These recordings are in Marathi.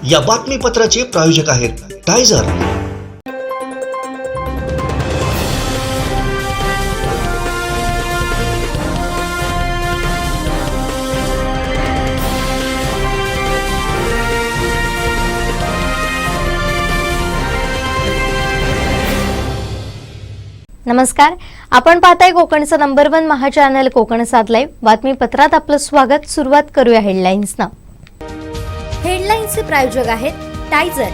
या बातमीपत्राचे प्रायोजक आहेत टायझर। नमस्कार, आपण पाहताय कोकणचं नंबर 1 महा चॅनल कोकण 7 लाईव्ह बातमीपत्रात आपलं स्वागत। सुरुवात करूया हेडलाईन्सना। हेडलाईन्सचे प्रायोजक आहेत टायझर,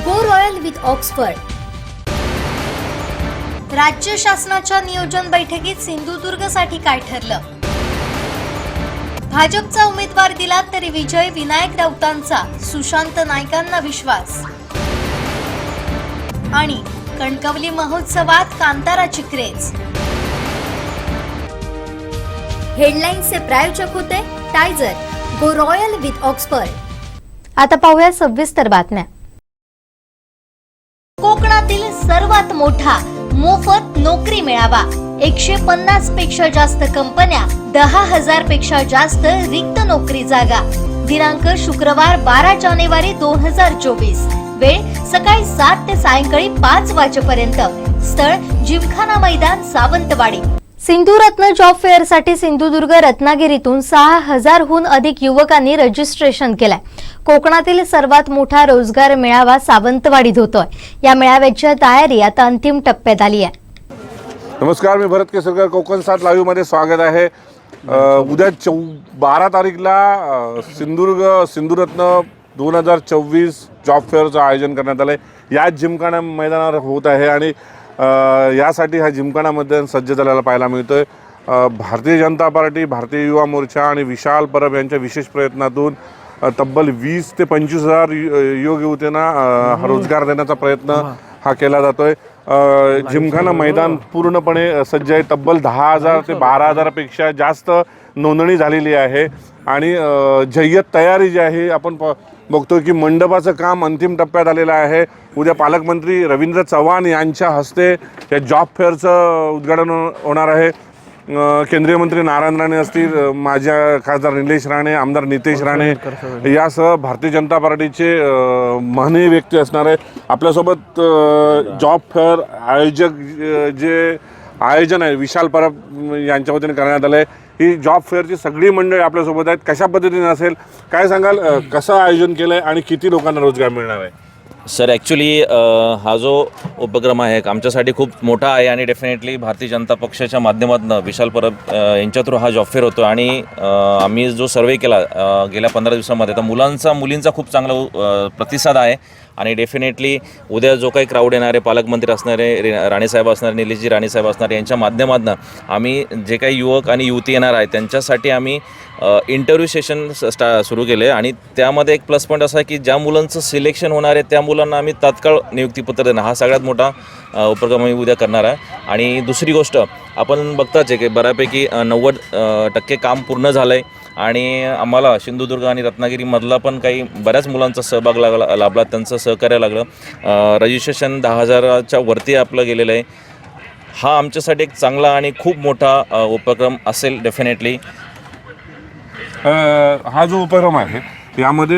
गो रॉयल विथ ऑक्सफर्ड। राज्य शासनाच्या नियोजन बैठकीत सिंधुदुर्गसाठी काय ठरलं? भाजपचा उमेदवार दिला तरी विजय विनायक राऊतांचा, सुशांत नाईकांना विश्वास। आणि कणकवली महोत्सवात कांताराची क्रेज। हेडलाईन्सचे प्रायोजक होते टायझर, गो रॉयल विथ ऑक्सफर्ड। आता पाहूया सविस्तर बातम्या। कोकणातील सर्वात मोठा मोफत नोकरी मेळावा, 150 पेक्षा जास्त कंपन्या, 10,000 पेक्षा जास्त रिक्त नोकरी जागा। दिनांक शुक्रवार 12 जानेवारी 2024। वेळ सकाळी 7 ते सायंकाळी 5 वाजेपर्यंत। स्थळ जिमखाना मैदान, सावंतवाडी। सिंधुरत्न जॉब फेअरसाठी सिंधुदुर्ग रत्नागिरीतून 6,000हून अधिक युवकांनी रजिस्ट्रेशन केलंय। कोकणातील सर्वात मोठा रोजगार मेळावा सावंतवाडीत होतोय। या मेळाव्याची तयारी आता अंतिम टप्प्यात आली आहे। नमस्कार, मी भरत केसरकर, कोकण 7 लाईव्ह मध्ये स्वागत आहे। उद्या 12 तारीखला सिंधुरत्न 2024 जॉब फेअरचं आयोजन करण्यात आलं आहे। या जिमखाना मैदानावर होत आहे आणि यासाठी ह्या जिमखानामध्ये सज्ज झालेला पाहायला मिळतोय। भारतीय जनता पार्टी, भारतीय युवा मोर्चा आणि विशाल परब यांच्या विशेष प्रयत्नातून तब्बल 20 ते 25,000 युवक युवतींना रोजगार देण्याचा प्रयत्न हा केला जातोय। जिमखाना मैदान पूर्णपणे सज्ज आहे। तब्बल 10,000 ते 12,000पेक्षा जास्त नोंदणी झालेली आहे आणि जय्यत तयारी जी आहे आपण बघतोय की मंडपाचं काम अंतिम टप्प्यात आलेलं आहे। उद्या पालकमंत्री रवींद्र चव्हाण यांच्या हस्ते या जॉब फेअरचं उद्घाटन होणार आहे। केंद्रीय मंत्री नारायण राणे असतील, माझ्या खासदार निलेश राणे, आमदार नितेश राणे यासह भारतीय जनता पार्टीचे महनीय व्यक्ती असणार आहे। आपल्यासोबत जॉब फेअर आयोजक जे आयोजन आहे विशाल परब यांच्या वतीने करण्यात आलं आहे। ही जॉब फेअरची सगळी मंडळी आपल्यासोबत आहेत। कशा पद्धतीने असेल काय सांगाल, कसं आयोजन केलं आहे आणि किती लोकांना रोजगार मिळणार आहे? सर, ॲक्च्युली हा जो उपक्रम आहे आमच्यासाठी खूप मोठा आहे आणि डेफिनेटली भारतीय जनता पक्षाच्या माध्यमातून विशाल परब यांच्या थ्रू हा जॉब फेअर होतो आणि आम्ही जो सर्वे केला गेल्या 15 दिवसामध्ये तर मुलींचा खूप चांगला प्रतिसाद आहे आणि डेफिनेटली उद्या जो काही क्राऊड येणारे पालकमंत्री असणारे राणेसाहेब असणारे, निलेशजी राणेसाहेब असणारे यांच्या माध्यमातून आम्ही जे काही युवक आणि युवती येणार आहेत त्यांच्यासाठी आम्ही इंटरव्ह्यू सेशन सुरू केले आणि त्यामध्ये एक प्लस पॉईंट असा आहे की ज्या मुलांचं सिलेक्शन होणार आहे त्या मुलांना आम्ही तात्काळ नियुक्तीपत्र देणार, हा सगळ्यात मोठा उपक्रम आम्ही उद्या करणार आहे। आणि दुसरी गोष्ट आपण बघताच आहे की बऱ्यापैकी 90% काम पूर्ण झालं आहे आणि आम्हाला सिंधुदुर्ग आणि रत्नागिरीमधला पण काही बऱ्याच मुलांचा सहभाग लाभला, त्यांचं सहकार्य लागलं। रजिस्ट्रेशन 10,000च्या वरती आपलं गेलेलं आहे। हा आमच्यासाठी एक चांगला आणि खूप मोठा उपक्रम असेल डेफिनेटली। हा जो उपक्रम आहे यामध्ये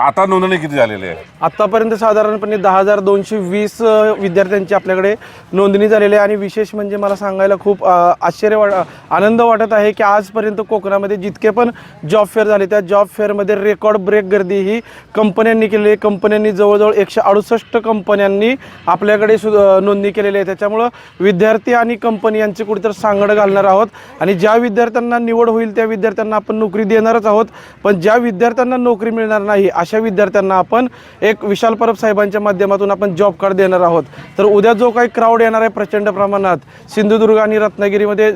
आता नोंदणी किती झालेली आहे? आत्तापर्यंत साधारणपणे 10,220 विद्यार्थ्यांची आपल्याकडे नोंदणी झालेली आहे आणि विशेष म्हणजे मला सांगायला खूप आनंद वाटत आहे की आजपर्यंत कोकणामध्ये जितके पण जॉब फेअर झाले त्या जॉब फेअरमध्ये रेकॉर्ड ब्रेक गर्दी ही कंपन्यांनी केलेली आहे। कंपन्यांनी जवळजवळ 168 कंपन्यांनी आपल्याकडे नोंदणी केलेली आहे। त्याच्यामुळं विद्यार्थी आणि कंपनी यांचे कुठेतरी सांगड घालणार आहोत आणि ज्या विद्यार्थ्यांना निवड होईल त्या विद्यार्थ्यांना आपण नोकरी देणारच आहोत, पण ज्या विद्यार्थ्यांना नोकरी मिळणार नाही अशा विद्यार्थ्यांना आपण एक विशाल परब साहेबांच्या माध्यमातून आपण जॉब कार्ड देणार आहोत। तर उद्या जो काही क्राऊड येणार आहे प्रचंड प्रमाणात सिंधुदुर्ग आणि रत्नागिरीमध्ये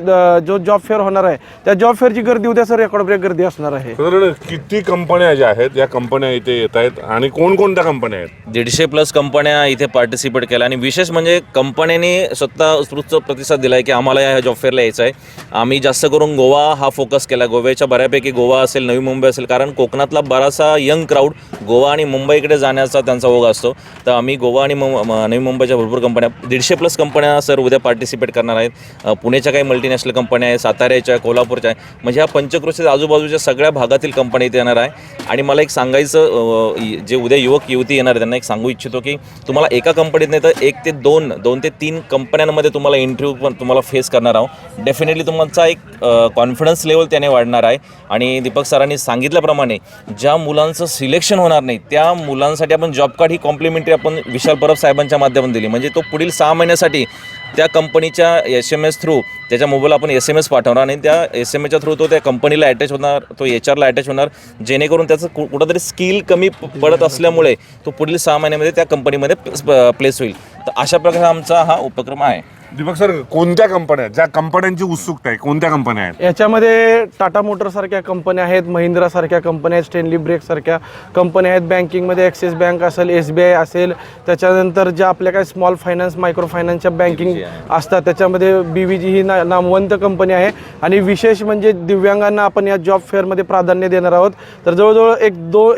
जो जॉब फेअर होणार आहे त्या जॉब फेअरची गर्दी उद्या सर रेकॉर्ड ब्रेक गर्दी असणार आहे। किती कंपन्या ज्या आहेत या कंपन्या इथे येत आहेत आणि कोणकोणत्या कंपन्या आहेत? 150+ कंपन्या इथे पार्टिसिपेट केल्या आणि विशेष म्हणजे कंपन्यांनी स्वतः उत्स्फूर्त प्रतिसाद दिला आहे की आम्हाला या जॉब फेअरला यायचं आहे। आम्ही जास्त करून गोवा हा फोकस केला, गोव्याच्या बऱ्यापैकी गोवा असेल, नवी मुंबई असेल, कारण कोकणातला महाराष्ट्रातला बराचसा यंग क्राऊड गोवा आणि मुंबईकडे जाण्याचा त्यांचा ओघ असतो. तर आम्ही गोवा आणि नवी मुंबईच्या भरपूर कंपन्या 150+ कंपन्या सर उद्या पार्टिसिपेट करणार आहेत. पुण्याच्या काही मल्टीनॅशनल कंपन्या आहेत, साताऱ्याच्या, कोल्हापूरच्या आहे, म्हणजे ह्या पंचक्रोशीच्या आजूबाजूच्या सगळ्या भागातील कंपन्या इथे येणार आहे. आणि मला एक सांगायचं, जे उद्या युवक युवती येणार आहे त्यांना एक सांगू इच्छितो की तुम्हाला एका कंपनीत नाही तर 1 ते 2 ते 3 कंपन्यांमध्ये तुम्हाला इंटरव्ह्यू पण तुम्हाला फेस करणार आहोत. डेफिनेटली तुमचा एक कॉन्फिडन्स लेवल त्याने वाढणार आहे. आणि दीपक सरांनी सांगितल्याप्रमाणे ज्या मुलांचं सिलेक्शन होणार नाही त्या मुलांसाठी आपण जॉब कार्ड ही कॉम्प्लिमेंटरी आपण विशाल परब साहेबांच्या माध्यमातून दिली. म्हणजे तो पुढील 6 महिन्यासाठी त्या कंपनीच्या SMS थ्रू त्याच्या मोबाईलला आपण SMS पाठवणार आणि त्या SMSच्या थ्रू तो त्या कंपनीला अटॅच होणार, तो HRला अटॅच होणार, जेणेकरून त्याचं कुठंतरी स्किल कमी पडत असल्यामुळे तो पुढील 6 महिन्यामध्ये त्या कंपनीमध्ये प्लेस होईल. तर अशा प्रकारे आमचा हा उपक्रम आहे. दीपक सर, कोणत्या कंपन्या, ज्या कंपन्यांची उत्सुकता आहे, कोणत्या कंपन्या आहेत? याच्यामध्ये टाटा मोटरसारख्या कंपन्या आहेत, महिंद्रासारख्या कंपन्या आहेत, स्टेनली ब्रेकसारख्या कंपन्या आहेत. बँकिंगमध्ये ॲक्सिस बँक असेल, SBI असेल, त्याच्यानंतर ज्या आपल्या काही स्मॉल फायनान्स, मायक्रो फायनान्सच्या बँकिंग असतात त्याच्यामध्ये BVG ही नामवंत कंपनी आहे. आणि विशेष म्हणजे दिव्यांगांना आपण या जॉब फेअरमध्ये प्राधान्य देणार आहोत. तर जवळजवळ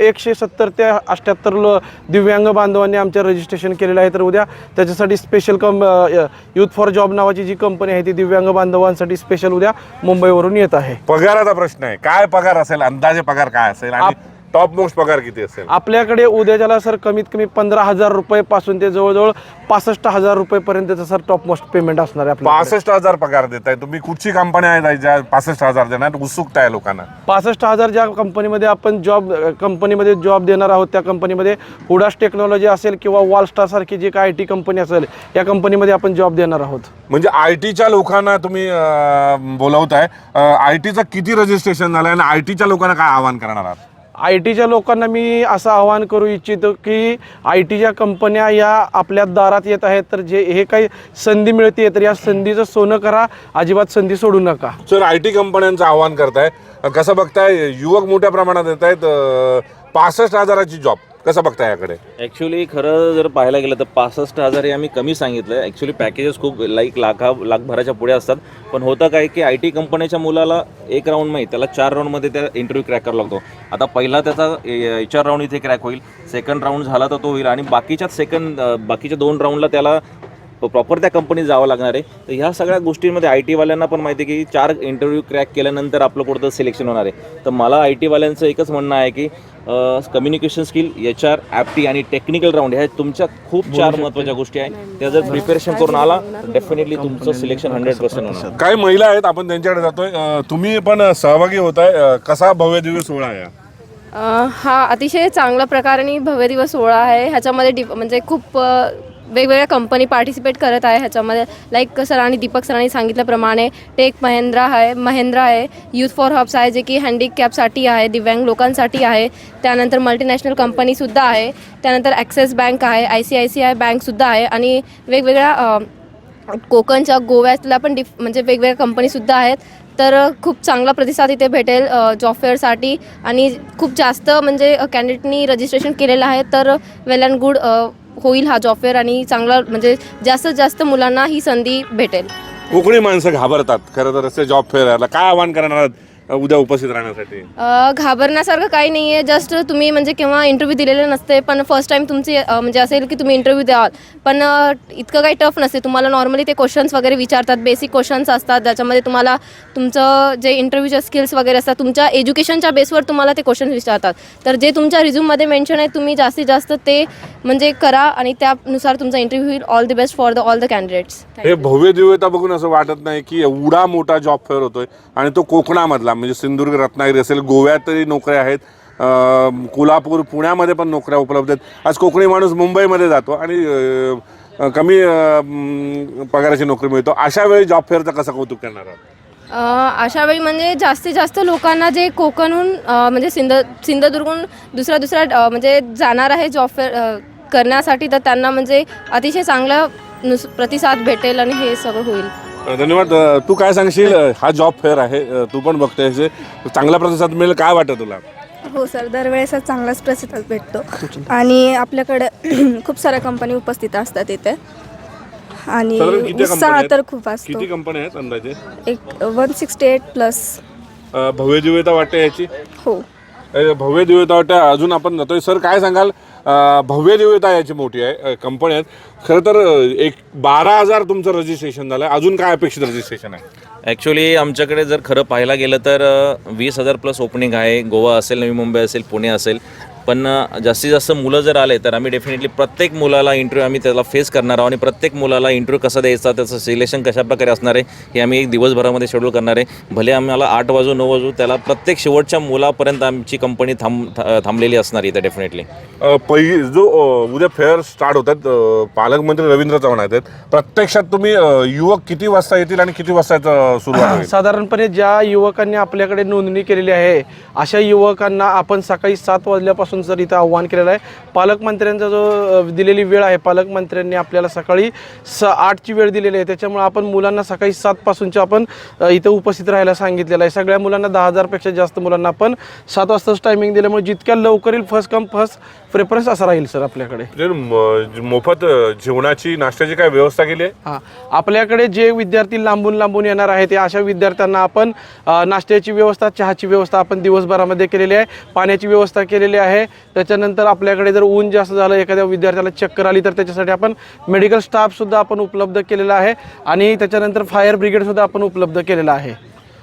170 ते 78 दिव्यांग बांधवांनी आमच्या रजिस्ट्रेशन केलेलं आहे. तर उद्या त्याच्यासाठी स्पेशल यूथ फॉर जॉब नावाची जी कंपनी आहे ती दिव्यांग बांधवांसाठी स्पेशल उद्या मुंबईवरून येत आहे. पगाराचा प्रश्न आहे, काय पगार असेल, अंदाजे पगार काय असेल आणि टॉप मोस्ट पगार किती असेल? आपल्याकडे उद्याच्याला सर कमीत कमी 15,000 रुपयेपासून ते जवळजवळ 65,000 रुपयेपर्यंतचं सर टॉप मोस्ट पेमेंट असणार आहे. 65,000 पगार देताय तुम्ही. कुठची कंपन्या आहेत ज्या 65,000 देणार? उत्सुकता आहे लोकांना. 65,000 ज्या कंपनीमध्ये आपण कंपनीमध्ये जॉब देणार आहोत त्या कंपनीमध्ये हुडास टेक्नॉलॉजी असेल किंवा वॉलस्टार सारखी जी काय IT कंपनी असेल या कंपनीमध्ये आपण जॉब देणार आहोत. म्हणजे ITच्या लोकांना तुम्ही बोलवताय. ITचं किती रजिस्ट्रेशन झालं आणि ITच्या लोकांना काय आवाहन करणार आहात? ITच्या लोकांना मी असं आवाहन करू इच्छितो की ITच्या कंपन्या या आपल्या दारात येत आहेत, तर हे काही संधी मिळते तर या संधीचं सोनं करा, अजिबात संधी सोडू नका. सर, IT कंपन्यांचं आवाहन करताय, कसं बघताय? युवक मोठ्या प्रमाणात येत आहेत. 65,000ची जॉब कसं बघताय याकडे? ॲक्च्युली खरं जर पाहायला गेलं तर 65,000 हे आम्ही कमी सांगितलं आहे. ॲक्च्युली पॅकेजेस खूप लाखभराच्या पुढे असतात. पण होतं काय की IT कंपनीच्या मुलाला 1 राऊंड माहीत, त्याला 4 राऊंडमध्ये त्या इंटरव्ह्यू क्रॅक करावा लागतो. आता पहिला त्याचा HR राऊंड इथे क्रॅक होईल, सेकंड राऊंड झाला तर तो होईल आणि बाकीच्या 2 राऊंडला त्याला प्रॉपर त्या कंपनीत जावं लागणार आहे. तर ह्या सगळ्या गोष्टींमध्ये IT-वाल्यांना पण माहिती आहे की 4 इंटरव्ह्यू क्रॅक केल्यानंतर आपलं कुठं सिलेक्शन होणार आहे. तर मला IT-वाल्यांचं एकच म्हणणं आहे की कम्युनिकेशन स्किल, HR, ॲप्टी आणि टेक्निकल राऊंड ह्या तुमच्या खूप 4 महत्त्वाच्या गोष्टी आहेत. त्या जर प्रिपरेशन करून आला तर डेफिनेटली तुमचं सिलेक्शन 100% होणार. काही महिला आहेत, आपण त्यांच्याकडे जातोय. तुम्ही पण सहभागी होताय. कसा भव्य दिव्य सोहळा आहे? हा अतिशय चांगल्या प्रकारे भव्य दिवस सोहळा आहे. ह्याच्यामध्ये म्हणजे खूप वेगवेगळ्या कंपनी पार्टिसिपेट करत आहे. ह्याच्यामध्ये लाईक सरांनी दीपक सरांनी सांगितल्याप्रमाणे टेक महिंद्रा आहे, यूथ फॉर हब्स आहे जे की हँडिकॅपसाठी आहे, दिव्यांग लोकांसाठी आहे. त्यानंतर मल्टीनॅशनल कंपनीसुद्धा आहे. त्यानंतर ॲक्सिस बँक आहे, ICICI बँकसुद्धा आहे आणि वेगवेगळ्या कोकणच्या, गोव्यातल्या पण म्हणजे वेगवेगळ्या कंपनीसुद्धा आहेत. तर खूप चांगला प्रतिसाद इथे भेटेल जॉब फेअरसाठी आणि खूप जास्त म्हणजे कॅन्डिडेटनी रजिस्ट्रेशन केलेलं आहे. तर वेल अँड गुड होईल हा जॉब फेअर आणि चांगला म्हणजे जास्तीत जास्त मुलांना ही संधी भेटेल. कोकणी माणसं घाबरतात खरं तर असे जॉब फेअरला. काय आवाहन करणार उद्या उपस्थित राहण्यासाठी? घाबरण्यासारखं काही नाही आहे. जस्ट तुम्ही म्हणजे केव्हा इंटरव्ह्यू दिलेले नसते, पण फर्स्ट टाईम तुमची म्हणजे असेल की तुम्ही इंटरव्ह्यू द्याल, पण इतकं काही टफ नसते. तुम्हाला नॉर्मली ते क्वेश्चन्स वगैरे विचारतात, बेसिक क्वेश्चन्स असतात ज्याच्यामध्ये तुम्हाला तुमचं जे इंटरव्ह्यूचे स्किल्स वगैरे असतात तुमच्या एज्युकेशनच्या बेसवर तुम्हाला ते क्वेश्चन्स विचारतात. तर जे तुमच्या रिझ्यूममध्ये मेन्शन आहे तुम्ही जास्तीत जास्त ते म्हणजे करा आणि त्यानुसार तुमचा इंटरव्ह्यू होईल. All the best for all the candidates. हे भव्य दिव्यता बघून असं वाटत नाही की एवढा मोठा जॉब फेअर होतोय आणि तो कोकणामधला, म्हणजे सिंधुदुर्ग, रत्नागिरी असेल, गोव्यात तरी नोकऱ्या आहेत, कोल्हापूर, पुण्यामध्ये पण नोकऱ्या उपलब्ध आहेत. आज कोकणी माणूस मुंबईमध्ये जातो आणि कमी पगाराची नोकरी मिळतो. अशा वेळी जॉब फेअरचं कसं कौतुक करणार आहात? अशा वेळी म्हणजे जास्तीत जास्त लोकांना जे कोकणहून म्हणजे सिंधुदुर्गहून दुसऱ्या म्हणजे जाणार आहे जॉब फेअर करण्यासाठी, तर त्यांना म्हणजे अतिशय चांगला प्रतिसाद भेटेल आणि हे सगळं होईल. धन्यवाद. तू काय सांगशील? हा जॉब फेअर आहे, तू पण बघतेस, चांगला प्रतिसाद मिळेल, काय वाटतं तुला? हो सर, दरवेळेस चांगलाच प्रतिसाद भेटतो आणि आपल्याकडे खूप साऱ्या कंपनी उपस्थित असतात इथे आणि उत्साह तर खूप असतो. किती कंपन्या आहेत अंदाजे? एक 168 प्लस. भव्य दिव्यता वाटते याची? हो. भव्य दिव्यता वाटतं. अजून आपण जातोय. सर काय सांगाल, भव्य दिव्यता याची मोठी आहे कंपनी आहेत. खरं तर 12,000 तुमचं रजिस्ट्रेशन झालं आहे. अजून काय अपेक्षित रजिस्ट्रेशन आहे? ॲक्च्युली आमच्याकडे जर खरं पाहायला गेलं तर 20,000 प्लस ओपनिंग आहे. गोवा असेल, नवी मुंबई असेल, पुणे असेल. पण जास्तीत जास्त मुलं जर आले तर आम्ही डेफिनेटली प्रत्येक मुलाला इंटरव्ह्यू आम्ही त्याला फेस करणार आहोत आणि प्रत्येक मुलाला इंटरव्ह्यू कसा द्यायचा, त्याचं सिलेक्शन कशाप्रकारे असणार आहे हे आम्ही एक दिवसभरामध्ये शेड्यूल करणार आहे. भले आम्हाला 8 वाजू 9 वाजू त्याला प्रत्येक शेवटच्या मुलापर्यंत आमची कंपनी थांबलेली असणार इथं डेफिनेटली. जो उद्या फेअर स्टार्ट होतात, पालकमंत्री रवींद्र चव्हाण आहेत. प्रत्यक्षात तुम्ही युवक किती वाजता येतील आणि किती वाजता सुरुवात होईल? साधारणपणे ज्या युवकांनी आपल्याकडे नोंदणी केलेली आहे अशा युवकांना आपण सकाळी 7 वाजल्यापासून जर इथं आव्हान केलेलं आहे. पालकमंत्र्यांचा जो दिलेली वेळ आहे, पालकमंत्र्यांनी आपल्याला सकाळी 8ची वेळ दिलेली आहे. त्याच्यामुळे आपण मुलांना सकाळी 7 पासूनच्या आपण इथं उपस्थित राहायला सांगितलेलं आहे. सगळ्या मुलांना 10,000पेक्षा जास्त मुलांना आपण 7 वाजताच टायमिंग दिल्यामुळे जितक्या लवकर येईल फर्स्ट कम फर्स्ट प्रेफरन्स असा राहील सर आपल्याकडे. मोफत जेवणाची नाश्त्याची काय व्यवस्था केली आहे? हां, आपल्याकडे जे विद्यार्थी लांबून येणार आहेत ते अशा विद्यार्थ्यांना आपण नाश्त्याची व्यवस्था, चहाची व्यवस्था आपण दिवसभरामध्ये केलेली आहे. पाण्याची व्यवस्था केलेली आहे. त्याच्यानंतर आपल्याकडे जर ऊन जास्त झालं, एखाद्या विद्यार्थ्याला चक्कर आली तर त्याच्यासाठी आपण मेडिकल स्टाफसुद्धा आपण उपलब्ध केलेला आहे आणि त्याच्यानंतर फायर ब्रिगेडसुद्धा आपण उपलब्ध केलेला आहे.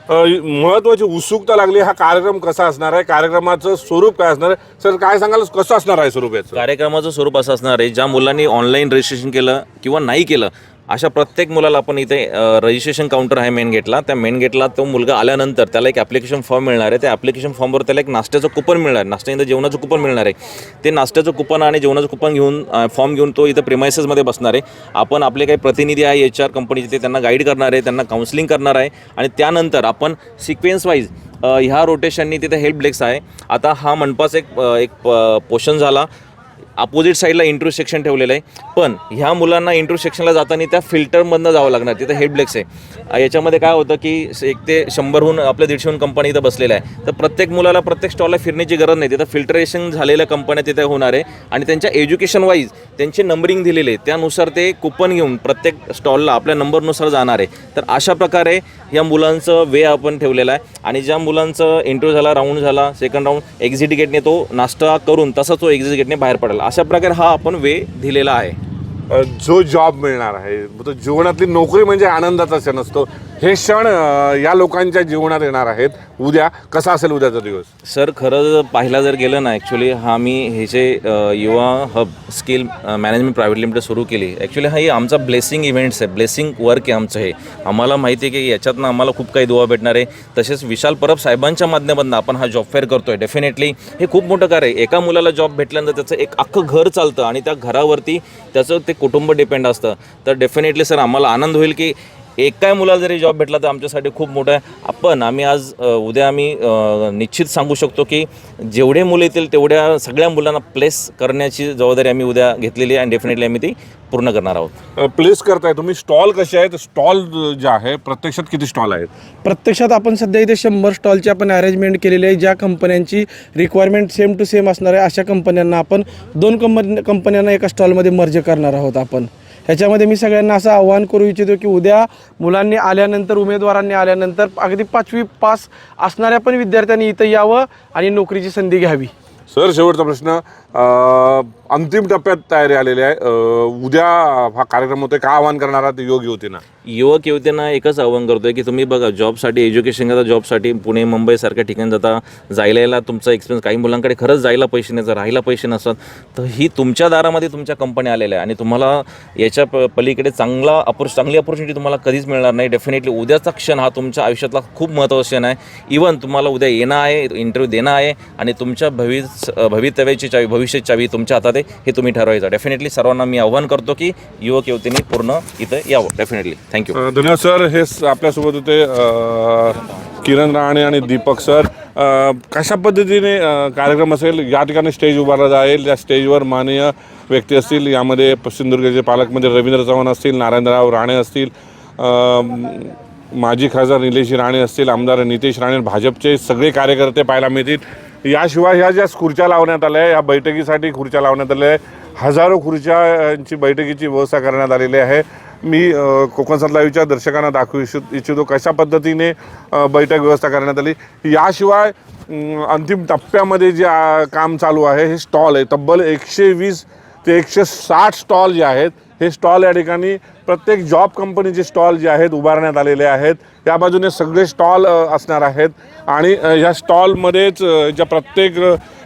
महत्वाची उत्सुकता लागली. हा कार्यक्रम कसा असणार आहे? कार्यक्रमाचं स्वरूप काय असणार आहे? सर काय सांगाल, कसं असणार आहे स्वरूप याचं? कार्यक्रमाचं स्वरूप असं असणार आहे, ज्या मुलांनी ऑनलाईन रजिस्ट्रेशन केलं किंवा नाही केलं अशा प्रत्येक मुलाला आपण इथे रजिस्ट्रेशन काउंटर आहे मेन गेटला. त्या मेन गेटला तो मुलगा आल्यानंतर त्याला एक ॲप्लिकेशन फॉर्म मिळणार आहे. त्या ॲप्लिकेशन फॉर्मवर त्याला एक नाश्त्याचं कुपन मिळणार आहे, नाश्त्यानंतर जेवणाचं कुपन मिळणार आहे. ते नाश्त्याचं कुपन आणि जेवणाचं कुपन घेऊन फॉर्म घेऊन तो इथं प्रिमायसेसमध्ये बसणार आहे. आपण आपले काही प्रतिनिधी आहे HR कंपनीचे, ते त्यांना गाईड करणार आहे, त्यांना काउन्सिलिंग करणार आहे आणि त्यानंतर आपण सिक्वेन्स वाईज ह्या रोटेशननी तिथे हेल्प डेस्क आहे. आता हा मनपाचा एक पोर्शन झाला. अपोजिट साईडला इंटरव्ह्यू सेक्शन ठेवलेलं आहे, पण ह्या मुलांना इंटरव्ह्यू सेक्शनला जाताना त्या फिल्टरमधनं जावं लागणार. तिथं हेल्प डेस्क आहे. याच्यामध्ये काय होतं की 1 ते 100हून आपल्या 150हून कंपनी इथं बसलेल्या आहे. तर प्रत्येक मुलाला प्रत्येक स्टॉलला फिरण्याची गरज नाही. तिथं फिल्टरेशन झालेल्या कंपन्या तिथे होणार आहे आणि त्यांच्या एज्युकेशन वाईज त्यांचे नंबरिंग दिलेले आहे, त्यानुसार ते कुपन घेऊन प्रत्येक स्टॉलला आपल्या नंबरनुसार जाणार आहे. तर अशा प्रकारे या मुलांचं वे आपण ठेवलेला आहे आणि ज्या मुलांचं इंटरव्ह्यू झाला, राऊंड झाला, सेकंड राऊंड, एक्झिट गेटने तो नाश्ता करून तसा तो एक्झिट गेटने बाहेर पडेल. अशा प्रकारे हा आपण वे दिलेला आहे. जो जॉब मिळणार आहे, तो जीवनातली नोकरी म्हणजे आनंदाचा क्षण असतो. हे क्षण या लोकांच्या जीवनात येणार आहेत. उद्या कसा असेल उद्याचा दिवस? सर खरं पाहिला जर गेलं ना, ॲक्च्युली हा मी हे जे युवा hub skill management private limited सुरू केली, ॲक्च्युली हा आमचा ब्लेसिंग इव्हेंट्स आहे, ब्लेसिंग वर्क आहे आमचं. हे आम्हाला माहिती आहे की याच्यातनं आम्हाला खूप काही दुवा भेटणार आहे. तसेच विशाल परब साहेबांच्या माध्यमातून आपण हा जॉब फेअर करतो आहे. डेफिनेटली हे खूप मोठं कार्य आहे. एका मुलाला जॉब भेटल्यानंतर त्याचं एक अख्खं घर चालतं आणि त्या घरावरती त्याचं ते कुटुंब डिपेंड असतं. तर डेफिनेटली सर आम्हाला आनंद होईल की एका मुलाला जरी जॉब भेटला तर आमच्यासाठी खूप मोठं आहे. आम्ही आज उद्या आम्ही निश्चित सांगू शकतो की जेवढे मुलं येतील तेवढ्या सगळ्या मुलांना प्लेस करण्याची जबाबदारी आम्ही उद्या घेतलेली आहे आणि डेफिनेटली आम्ही ती पूर्ण करणार आहोत. प्लेस करताय तुम्ही. स्टॉल कसे आहेत? स्टॉल जे आहे प्रत्यक्षात किती स्टॉल आहेत? प्रत्यक्षात आपण सध्या इथे 100 स्टॉलची आपण अरेंजमेंट केलेली आहे. ज्या कंपन्यांची रिक्वायरमेंट सेम टू सेम असणार आहे अशा कंपन्यांना आपण 2 कंपन्यांना एका स्टॉलमध्ये मर्ज करणार आहोत. आपण ह्याच्यामध्ये मी सगळ्यांना असं आवाहन करू इच्छितो की उद्या मुलांनी आल्यानंतर, उमेदवारांनी आल्यानंतर अगदी 5वी पास असणाऱ्या पण विद्यार्थ्यांनी इथं यावं आणि नोकरीची संधी घ्यावी. सर शेवटचा प्रश्न, अंतिम टप्प्यात तयारी आलेली आहे. उद्या हा कार्यक्रम होतोय, काय आवाहन करणार आहात युवक युवतींना? युवक युवतींना एकच आवाहन करतोय की तुम्ही बघा, जॉबसाठी, एज्युकेशन करता, जॉबसाठी पुणे मुंबईसारख्या ठिकाणी जाता, जायला यायला तुमचा एक्सपिरियन्स, काही मुलांकडे खरंच जायला पैसे नाही, राहायला पैसे नसतात, तर ही तुमच्या दारामध्ये तुमच्या कंपनी आलेल्या आहे आणि तुम्हाला याच्या पलीकडे चांगली अपॉर्च्युनिटी तुम्हाला कधीच मिळणार नाही. डेफिनेटली उद्याचा क्षण हा तुमच्या आयुष्यातला खूप महत्त्वाचा क्षण आहे. इव्हन तुम्हाला उद्या येणं आहे, इंटरव्ह्यू देणं आहे आणि तुमच्या भवितव्याची चावी, भविष्याची चावी तुमच्या हातात आहे, हे तुम्ही ठरवायचं. डेफिनेटली सर्वांना मी आवाहन करतो की युवक युवतींनी पूर्ण इथं यावं. Definitely thank you. धन्यवाद सर. हे आपल्यासोबत होते किरण राणे आणि दीपक सर. कशा पद्धतीने कार्यक्रम असेल, या ठिकाणी स्टेज उभारला जाईल. त्या स्टेजवर माननीय व्यक्ती असतील. यामध्ये सिंधुदुर्गचे पालकमंत्री रवींद्र चव्हाण असतील, नारायणराव राणे असतील, माजी खासदार निलेश राणे असतील, आमदार नितेश राणे, भाजपचे सगळे कार्यकर्ते पाहायला मिळतील. याशिवाय ह्या ज्या खुर्च्या लावण्यात आल्या आहे, या बैठकीसाठी खुर्च्या लावण्यात आल्या आहे. हजारो खुर्च्यांची बैठकीची व्यवस्था करण्यात आलेली आहे. मी कोकण सात लाईव्हच्या दर्शकांना दाखवू इच्छितो कशा पद्धतीने बैठक व्यवस्था करण्यात आली. याशिवाय अंतिम टप्प्यामध्ये जे काम चालू आहे हे स्टॉल आहे. तब्बल 120 ते 160 स्टॉल जे आहेत हे स्टॉल या ठिकाणी प्रत्येक जॉब कंपनीचे स्टॉल जे आहेत उभारण्यात आलेले आहेत. या बाजूने सगळे स्टॉल असणार आहेत आणि ह्या स्टॉलमध्येच ज्या प्रत्येक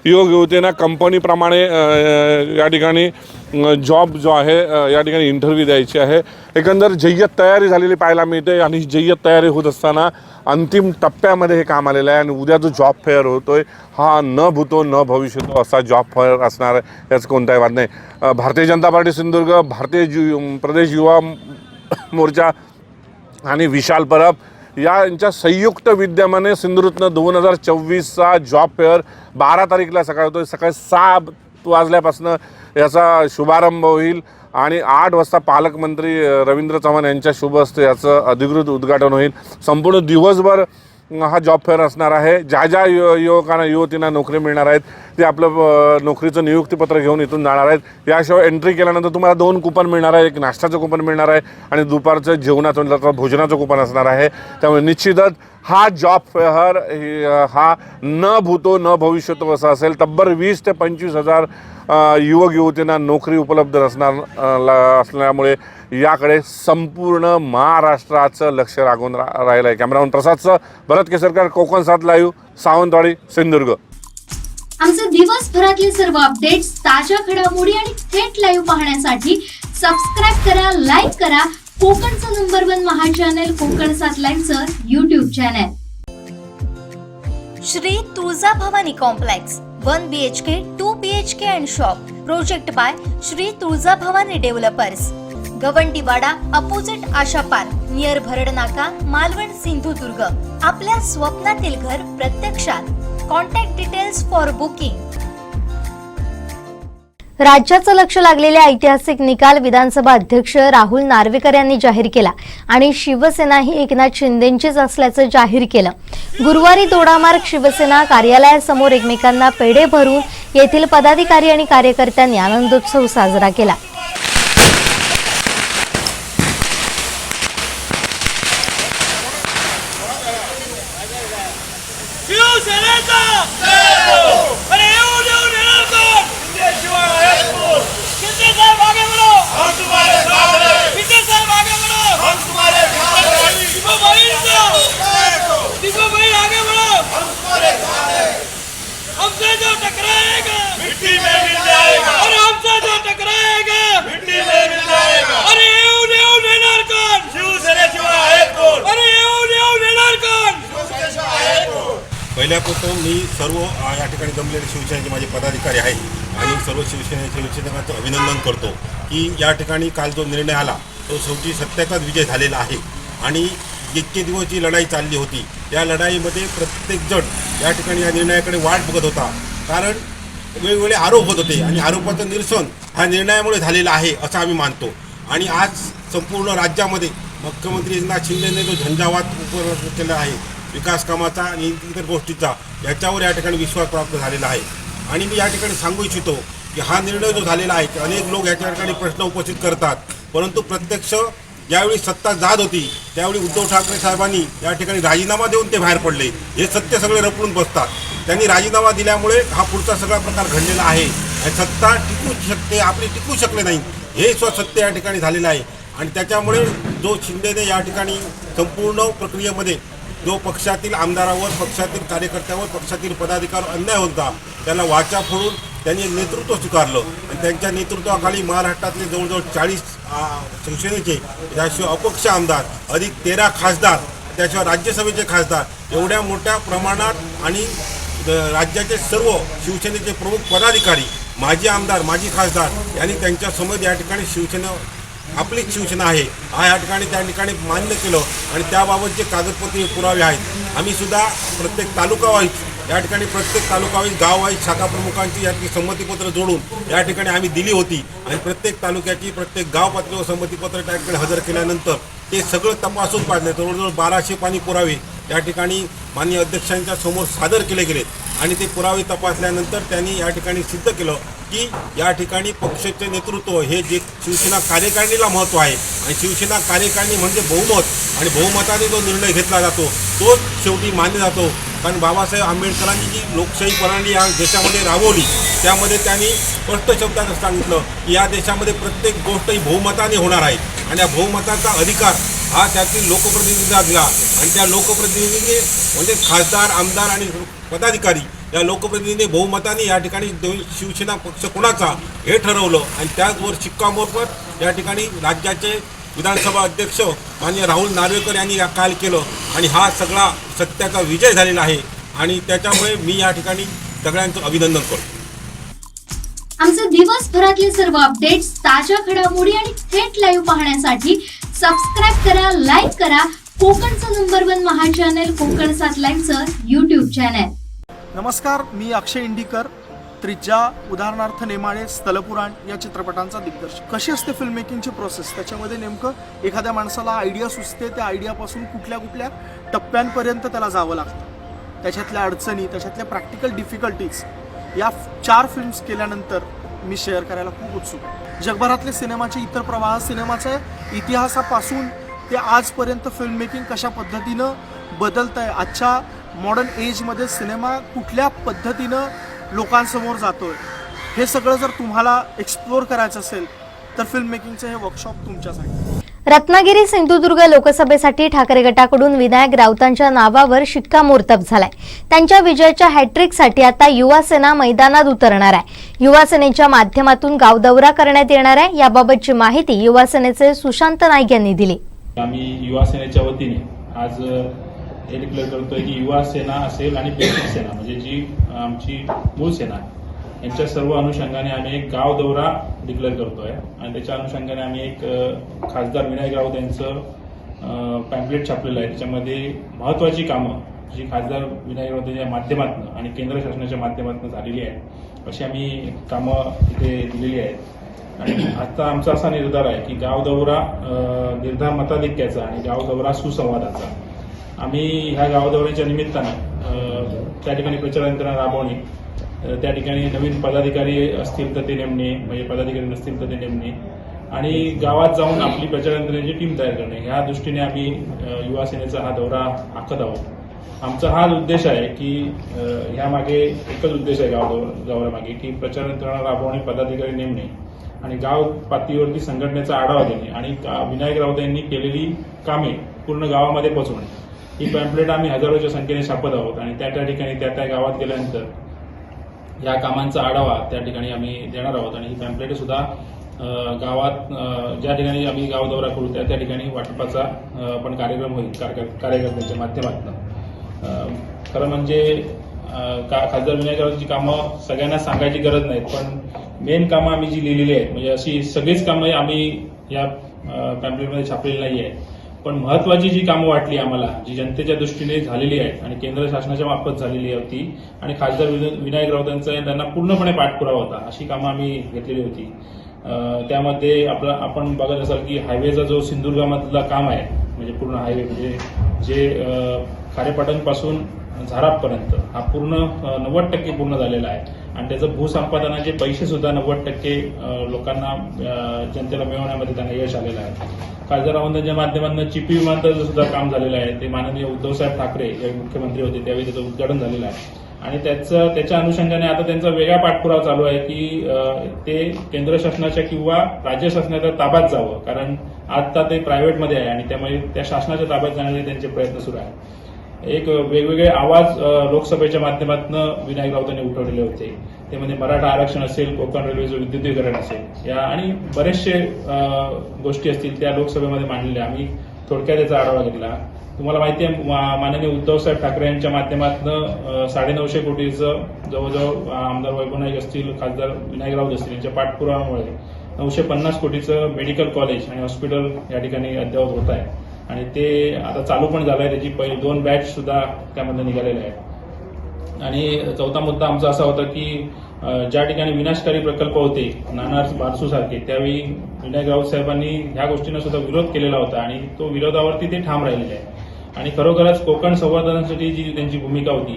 युवक युवतींना कंपनीप्रमाणे या ठिकाणी जॉब जो आहे या ठिकाणी इंटरव्ह्यू द्यायची आहे. एकंदर जय्यत तयारी झालेली पाहायला मिळते आणि ही जय्यत तयारी होत असताना अंतिम टप्प्यामध्ये हे काम आलेलं आहे आणि उद्या जो जॉब फेअर होतोय हा न भूतो न भविष्यतो असा जॉब फेअर असणार आहे, याचं कोणताही वाद नाही. भारतीय जनता पार्टी सिंधुदुर्ग, प्रदेश युवा मोर्चा आणि विशाल परब यांच्या संयुक्त विद्यमाने सिंधुरत्न 2024चा जॉब फेअर 12 तारीखला सकाळी होतो. सकाळी 6 वाजल्यापासून याचा शुभारंभ होईल आणि 8 वाजता पालकमंत्री रवींद्र चव्हाण यांच्या शुभ हस्ते याचं अधिकृत उद्घाटन होईल. संपूर्ण दिवसभर हा जॉब फेअर असणार आहे. ज्या युवकांना युवतींना नोकरी मिळणार आहेत ते आपलं नोकरीचं नियुक्तीपत्र घेऊन इथून जाणार आहेत. याशिवाय एंट्री केल्यानंतर तुम्हाला 2 कुपन मिळणार आहे. एक नाश्त्याचं कुपन मिळणार आहे आणि दुपारचं जेवणाचं भोजनाचं कुपन असणार आहे. त्यामुळे निश्चितच हा जॉब फेअर हा न भूतो न भविष्यतो असा असेल. तब्बल 20 ते 25 हजार युवक युवतींना नोकरी उपलब्ध असल्यामुळे याकडे संपूर्ण महाराष्ट्राचं लक्ष लागून राहिलं आहे. कॅमेरामन प्रसादचं भरत केसरकर, कोकण 7 लाईव्ह, सावंतवाडी, सिंधुदुर्ग. आमचे दिवसभरातले सर्व अपडेट्स, ताज्या घडामोडी आणि थेट लाईव्ह पाहण्यासाठी सबस्क्राईब करा, लाईक करा कोकणचं नंबर 1 महा चॅनल कोकण 7 लाईव्हचं YouTube channel. Shri Tuljabhavani complex 1 BHK 2 BHK and shop. Project by Shri Tuljabhavani developers. Gawandiwada opposite Asha park, near Bharad Naka, Malvan, Sindhudurg. आपल्या स्वप्नातील घर प्रत्यक्षात. Contact details for booking. राज्याचं लक्ष लागलेले ऐतिहासिक निकाल विधानसभा अध्यक्ष राहुल नार्वेकर यांनी जाहीर केला आणि शिवसेना ही एकनाथ शिंदेंचीच असल्याचं जाहीर केलं. गुरुवारी दोडामार्ग शिवसेना कार्यालयासमोर एकमेकांना पेढे भरून येथील पदाधिकारी आणि कार्यकर्त्यांनी आनंदोत्सव साजरा केला. पहिल्यापासून मी सर्व या ठिकाणी जमलेले शिवसेनेचे माझे पदाधिकारी आहेत आणि सर्व शिवसैनिकांचं अभिनंदन करतो की या ठिकाणी काल जो निर्णय आला तो शेवटी सत्याचाच विजय झालेला आहे. आणि इतके दिवस जी लढाई चालली होती त्या लढाईमध्ये प्रत्येकजण या ठिकाणी या निर्णयाकडे वाट बघत होता, कारण वेगवेगळे आरोप होत होते आणि आरोपाचं निरसन हा निर्णयामुळे झालेला आहे असं आम्ही मानतो. आणि आज संपूर्ण राज्यामध्ये मुख्यमंत्री एकनाथ शिंदेने जो झंझावात केला आहे विकास कामाचा आणि इतर गोष्टीचा, याच्यावर या ठिकाणी विश्वास प्राप्त झालेला आहे. आणि मी या ठिकाणी सांगू इच्छितो की हा निर्णय जो झालेला आहे की अनेक लोक याच्या ठिकाणी प्रश्न उपस्थित करतात, परंतु प्रत्यक्ष ज्यावेळी सत्ता जात होती त्यावेळी उद्धव ठाकरे साहेबांनी या ठिकाणी राजीनामा देऊन ते बाहेर पडले. हे सत्य सगळे रपडून बसतात. त्यांनी राजीनामा दिल्यामुळे हा पुढचा सगळा प्रकार घडलेला आहे. आणि सत्ता टिकू शकते, आपली टिकू शकले नाही हे सत्य या ठिकाणी झालेलं आहे. आणि त्याच्यामुळे जो शिंदेने या ठिकाणी संपूर्ण प्रक्रियेमध्ये जो पक्षातील आमदारावर, पक्षातील कार्यकर्त्यावर, पक्षातील पदाधिकाऱ्यावर अन्याय होता त्याला वाचा फोडून त्यांनी नेतृत्व स्वीकारलं. आणि त्यांच्या नेतृत्वाखाली महाराष्ट्रातले जवळजवळ 40 शिवसेनेचे, त्याशिवाय अपक्ष आमदार, अधिक 13 खासदार, त्याशिवाय राज्यसभेचे खासदार, एवढ्या मोठ्या प्रमाणात आणि राज्याचे सर्व शिवसेनेचे प्रमुख पदाधिकारी, माजी आमदार, माजी खासदार यांनी त्यांच्यासमोर या ठिकाणी शिवसेना आपलीच शिवसेना आहे हा या ठिकाणी त्या ठिकाणी मान्य केलं. आणि त्याबाबत जे कागदपत्रे पुरावे आहेत आम्ही सुद्धा प्रत्येक तालुका वाईज या ठिकाणी प्रत्येक तालुका वाईज गाव वाईज शाखा प्रमुखांची याची संमतीपत्र जोडून या ठिकाणी आम्ही दिली होती. आणि प्रत्येक तालुक्याची प्रत्येक गाव पातळीवर संमतीपत्र त्या ठिकाणी हजर केल्यानंतर ते सगळं तपासून पाडले. जवळजवळ 1200 पाणी पुरावे या ठिकाणी माननीय अध्यक्षांच्या समोर सादर केले गेले. आणि ते पुरावे तपासल्यानंतर त्यांनी या ठिकाणी सिद्ध केलं की या ठिकाणी पक्षाचे नेतृत्व हे जे शिवसेना कार्यकारिणीला महत्त्व आहे आणि शिवसेना कार्यकारिणी म्हणजे बहुमत, आणि बहुमताने जो निर्णय घेतला जातो तोच शेवटी मान्य जातो. कारण बाबासाहेब आंबेडकरांनी जी लोकशाही प्रणाली या देशामध्ये राबवली त्यामध्ये त्यांनी स्पष्ट शब्दात सांगितलं की या देशामध्ये प्रत्येक गोष्ट ही बहुमताने होणार आहे आणि या बहुमताचा अधिकार हा त्यातील लोकप्रतिनिधींना दिला आणि त्या लोकप्रतिनिधींनी म्हणजे खासदार आमदार आणि पदाधिकारी या लोकप्रतिनिधींनी बहुमताने या ठिकाणी शिवसेना पक्ष कोणाचा हे ठरवलं आणि त्याचवर शिक्कामोर्तब या ठिकाणी राज्याचे विधानसभा अध्यक्ष माननीय राहुल नार्वेकर यांनी काल केलं आणि हा सगळा सत्याचा विजय झालेला आहे आणि त्याच्यामुळे मी या ठिकाणी सगळ्यांचं अभिनंदन करतो. आमचे दिवसभरातले सर्व अपडेट्स, ताज्या घडामोडी आणि थेट लाईव्ह पाहण्यासाठी सबस्क्राईब करा, लाईक करा कोकणचं नंबर 1 महा चॅनल कोकण 7 लाईव्हचं यूट्यूब चॅनल. नमस्कार, मी अक्षय इंडीकर, त्रिज्या, उदाहरणार्थ नेमाळे, स्थलपुराण या चित्रपटांचा दिग्दर्शक. कशी असते फिल्म मेकिंगची प्रोसेस, त्याच्यामध्ये नेमकं एखाद्या माणसाला आयडिया सुचते, त्या आयडियापासून कुठल्या कुठल्या टप्प्यांपर्यंत त्याला जावं लागतं, त्याच्यातल्या अडचणी, त्याच्यातल्या प्रॅक्टिकल डिफिकल्टीज या 4 फिल्म्स केल्यानंतर मी शेअर करायला खूप उत्सुक आहे. जगभरातले सिनेमाचे इतर प्रवाह, सिनेमाच्या इतिहासापासून ते आजपर्यंत फिल्म मेकिंग कशा पद्धतीनं बदलत आहे, आजच्या मॉडर्न एजमध्ये सिनेमा कुठल्या पद्धतीनं लोकांसमोर जातोय, हे सगळं जर तुम्हाला एक्सप्लोअर करायचं असेल तर फिल्म मेकिंगचं हे वर्कशॉप तुमच्यासाठी. रत्नागिरी सिंधुदुर्ग लोकसभेसाठी ठाकरे गटाकडून विनायक राऊतांच्या नावावर शिक्कामोर्तब झालाय. त्यांच्या विजयाच्या हॅट्रिकसाठी आता युवा सेना मैदानात उतरणार आहे. युवा सेनेच्या माध्यमातून गाव दौरा करण्यात येणार आहे. याबाबतची माहिती युवा सेनेचे सुशांत नाईक यांनी दिली. आम्ही युवा सेनेच्या वतीने आज हे डिक्लेअर करतोय की युवा सेना असेल आणि बेसिक सेना म्हणजे जी आमची मूळ सेना यांच्या सर्व अनुषंगाने आम्ही एक गाव दौरा डिक्लेअर करतोय आणि त्याच्या अनुषंगाने आम्ही एक खासदार विनायक राऊत यांचं पॅम्पलेट छापलेलं आहे. त्याच्यामध्ये महत्त्वाची कामं जी खासदार विनायक राऊत यांच्या माध्यमातून आणि केंद्र शासनाच्या माध्यमातून झालेली आहेत अशी आम्ही कामं इथे दिलेली आहेत. आणि आता आमचा असा निर्धार आहे की गाव दौरा निर्धार मताधिक्याचा आणि गाव दौरा सुसंवादाचा. आम्ही ह्या गाव दौऱ्याच्या निमित्तानं त्या ठिकाणी प्रचार यंत्रणा राबवणे, त्या ठिकाणी नवीन पदाधिकारी असतील तर ते नेमणे, म्हणजे पदाधिकारी नसतील तर ते नेमणे आणि गावात जाऊन आपली प्रचार यंत्रणेची टीम तयार करणे, ह्या दृष्टीने आम्ही युवा सेनेचा हा दौरा आखत आहोत. आमचा हा उद्देश आहे की ह्यामागे एकच उद्देश आहे गाव दौऱ्यामागे की प्रचार यंत्रणा राबवणे, पदाधिकारी नेमणे आणि गाव पातळीवरती संघटनेचा आढावा घेणे आणि विनायक राऊत यांनी केलेली कामे पूर्ण गावामध्ये पोहोचवणे. ही पॅम्पलेट आम्ही हजारोच्या संख्येने छापत आहोत आणि त्या ठिकाणी त्या गावात गेल्यानंतर या कामांचा आढावा त्या ठिकाणी आम्ही देणार आहोत आणि ही पॅम्पलेट सुद्धा गावात ज्या ठिकाणी आम्ही गाव दौरा करू त्या ठिकाणी वाटपाचा पण कार्यक्रम होईल कार्यकर्त्यांच्या माध्यमातून. खरं म्हणजे खासदार विनायक राऊतांची कामं सगळ्यांना सांगायची गरज नाही, पण मेन कामं आम्ही जी लिहिलेली आहेत म्हणजे अशी सगळीच कामं आम्ही या पॅम्पलेटमध्ये छापलेली नाही आहे, पण महत्त्वाची जी कामं वाटली आम्हाला, जी जनतेच्या दृष्टीने झालेली आहेत आणि केंद्र शासनाच्या मार्फत झालेली होती आणि खासदार विनायक राऊतांचा त्यांना पूर्णपणे पाठपुरावा होता अशी कामं आम्ही घेतलेली होती. त्यामध्ये आपण बघत असाल की हायवेचा जो सिंधुदुर्गामधला काम आहे म्हणजे पूर्ण हायवे म्हणजे जे खारेपाटणपासून झारापर्यंत हा पूर्ण 90% पूर्ण झालेला आहे आणि त्याचं भूसंपादनाचे पैसे सुद्धा 90% लोकांना जनतेला मिळवण्यामध्ये त्यांना यश आलेलं आहे. खासदार राऊतांच्या माध्यमातून चिपी विमानतळाचं सुद्धा काम झालेलं आहे. ते माननीय उद्धवसाहेब ठाकरे यावेळी मुख्यमंत्री होते त्यावेळी त्याचं उद्घाटन झालेलं आहे आणि त्याच्या अनुषंगाने आता त्यांचा वेगळा पाठपुरावा चालू आहे की ते केंद्र शासनाच्या किंवा राज्य शासनाच्या ताब्यात जावं, कारण आता ते प्रायव्हेटमध्ये आहे आणि त्यामुळे त्या शासनाच्या ताब्यात जाण्याचे त्यांचे प्रयत्न सुरू आहेत. एक वेगवेगळे आवाज लोकसभेच्या माध्यमातून विनायक राऊतांनी उठवलेले होते. ते म्हणजे मराठा आरक्षण असेल, कोकण रेल्वेचं विद्युतीकरण असेल या आणि बरेचसे गोष्टी असतील त्या लोकसभेमध्ये मांडलेल्या. आम्ही थोडक्यात त्याचा आढावा घेतला. तुम्हाला माहिती आहे माननीय उद्धवसाहेब ठाकरे यांच्या माध्यमातून 950 कोटीचं जवळजवळ आमदार वैभव नाईक असतील, खासदार विनायक राऊत असतील यांच्या पाठपुराव्यामुळे 950 कोटीचं मेडिकल कॉलेज आणि हॉस्पिटल या ठिकाणी अद्ययावत होत आहे आणि ते आता चालू पण झालं आहे. त्याची 2 बॅच सुद्धा त्यामध्ये निघालेल्या आहेत. आणि चौथा मुद्दा आमचा असा होता की ज्या ठिकाणी विनाशकारी प्रकल्प होते नाणार बारसूसारखे त्यावेळी विनायक राऊत साहेबांनी ह्या गोष्टींना सुद्धा विरोध केलेला होता आणि तो विरोधावरती ते ठाम राहिलेले आहे. आणि खरोखरच कोकण संवर्धनासाठी जी त्यांची भूमिका होती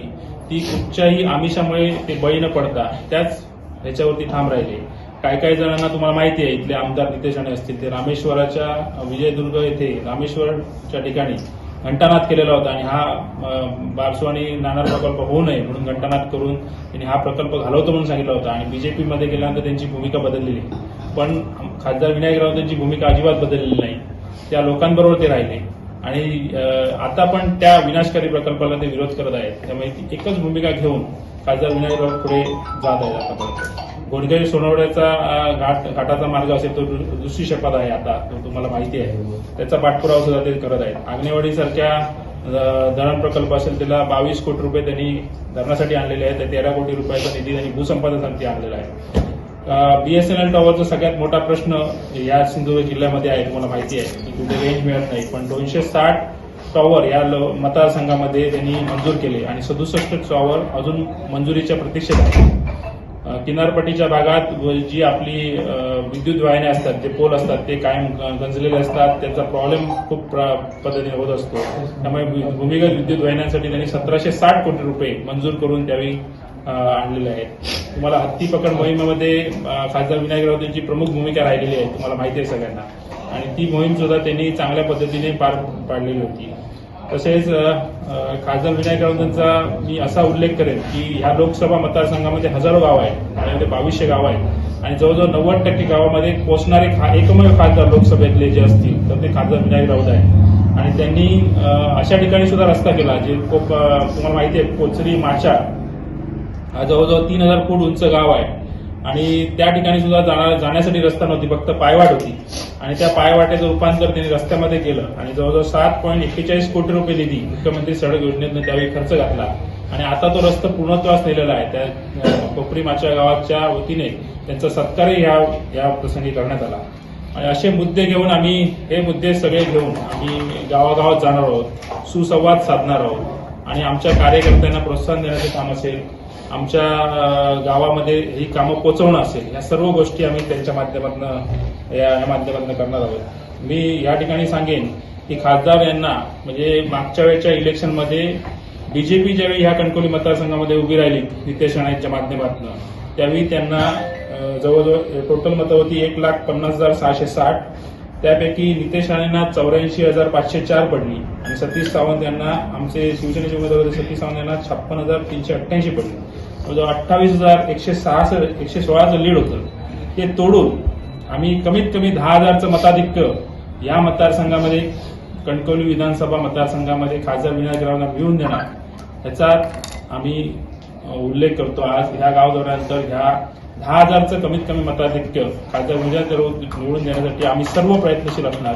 ती कुठच्याही आमिषामुळे ते बळी न पडता त्याच ह्याच्यावरती ठाम राहिले. काही जणांना तुम्हाला माहिती आहे इथले आमदार नितेश राणे असतील ते रामेश्वराच्या विजयदुर्ग येथे रामेश्वरच्या ठिकाणी घंटानाद केलेला होता आणि हा बारसू आणि नाणार प्रकल्प होऊ नये म्हणून घंटानाद करून त्यांनी हा प्रकल्प घालवतो म्हणून सांगितलं होतं आणि बीजेपीमध्ये गेल्यानंतर त्यांची भूमिका बदललेली पण खासदार विनायक राऊत यांची भूमिका अजिबात बदललेली नाही. त्या लोकांबरोबर ते राहिले आणि आता पण त्या विनाशकारी प्रकल्पाला ते विरोध करत आहेत. त्यामुळे ती एकच भूमिका घेऊन खासदार विनायक राऊत पुढे जात आहेत. आतापर्यंत गोडगेरी सोनवड्याचा घाटाचा मार्ग असेल तो दुसरी शपथ आहे आता तो तुम्हाला माहिती आहे. त्याचा पाठपुरावा सुद्धा ते करत आहेत. आग्नेवाडीसारख्या धरण प्रकल्प असेल त्याला 22 कोटी रुपये त्यांनी धरणासाठी आणलेले आहेत. 13 कोटी रुपयाचा निधी त्यांनी भूसंपादनासाठी आणलेला आहे. BSNL टॉवरचा सगळ्यात मोठा प्रश्न या सिंधुदुर्ग जिल्ह्यामध्ये आहे. तुम्हाला माहिती आहे की कुठे रेंज मिळत नाही पण 260 टॉवर या मतदारसंघामध्ये त्यांनी मंजूर केले आणि 67 टॉवर अजून मंजुरीच्या प्रतीक्षेत आहेत. किनारपट्टीच्या भागात जी आपली विद्युत वाहिन्या असतात जे पोल असतात ते कायम गंजलेले असतात. त्याचा प्रॉब्लेम खूप पद्धतीने होत असतो. त्यामुळे भूमिगत विद्युत वाहिन्यांसाठी त्यांनी 1760 कोटी रुपये मंजूर करून त्यावेळी आणलेले आहेत. तुम्हाला हत्ती पकड मोहिमेमध्ये खासदार विनायक राऊत यांची प्रमुख भूमिका राहिलेली आहे तुम्हाला माहिती आहे सगळ्यांना आणि ती मोहीम सुद्धा त्यांनी चांगल्या पद्धतीने पार पाडलेली होती. तसेच खासदार विनायक राऊतांचा मी असा उल्लेख करेन की ह्या लोकसभा मतदारसंघामध्ये हजारो गाव आहेत आणि 2200 गाव आहेत आणि जवळजवळ 90% गावामध्ये पोहोचणारे एकमेव खासदार लोकसभेतले जे असतील तर ते खासदार विनायक राऊत आहे आणि त्यांनी अशा ठिकाणी सुद्धा रस्ता केला जे तुम्हाला माहिती आहे कोचरी माचा हा जवळजवळ 3000 फूट उंच गाव आहे आणि त्या ठिकाणी सुद्धा जाण्यासाठी रस्ता नव्हती फक्त पायवाट होती आणि त्या पायवाटेचं रूपांतर त्यांनी रस्त्यामध्ये केलं आणि जवळजवळ 7.41 कोटी रुपये निधी मुख्यमंत्री सडक योजनेतून त्यावेळी खर्च घातला आणि आता तो रस्ता पूर्णत्वास नेलेला आहे. त्या कोपरी माच्या गावाच्या वतीने त्यांचा सत्कारही या प्रसंगी करण्यात आला आणि असे मुद्दे घेऊन आम्ही हे मुद्दे सगळे घेऊन आम्ही गावागावात जाणार आहोत सुसंवाद साधणार आहोत आणि आमच्या कार्यकर्त्यांना प्रोत्साहन देण्याचे काम असेल आमच्या गावामध्ये ही कामं पोहोचवणं असेल या सर्व गोष्टी आम्ही त्यांच्या माध्यमातून या माध्यमातून करणार आहोत. मी या ठिकाणी सांगेन की खासदार यांना म्हणजे मागच्या वेळच्या इलेक्शनमध्ये बीजेपी ज्यावेळी ह्या कणकवली मतदारसंघामध्ये उभी राहिली नितेश राणेंच्या माध्यमातून त्यावेळी त्यांना जवळजवळ टोटल मतं होती 1,50,660 त्यापैकी नितेश राणेंना 84,504 पडली आणि सतीश सावंत यांना आमचे शिवसेनेचे उमेदवार सतीश सावंत यांना 56,388 पडली. 28,116चं लीड होतं ते तोडून आम्ही कमीत कमी 10,000चं मताधिक्य या मतदारसंघामध्ये कणकवली विधानसभा मतदारसंघामध्ये खासदार विनायक राऊतांना मिळवून देणार याचा आम्ही उल्लेख करतो. आज ह्या गाव दौऱ्यानंतर ह्या 10,000चं कमीत कमी मताधिक्य खासदार विनायक राऊत निवडून देण्यासाठी आम्ही सर्व प्रयत्नशील असणार.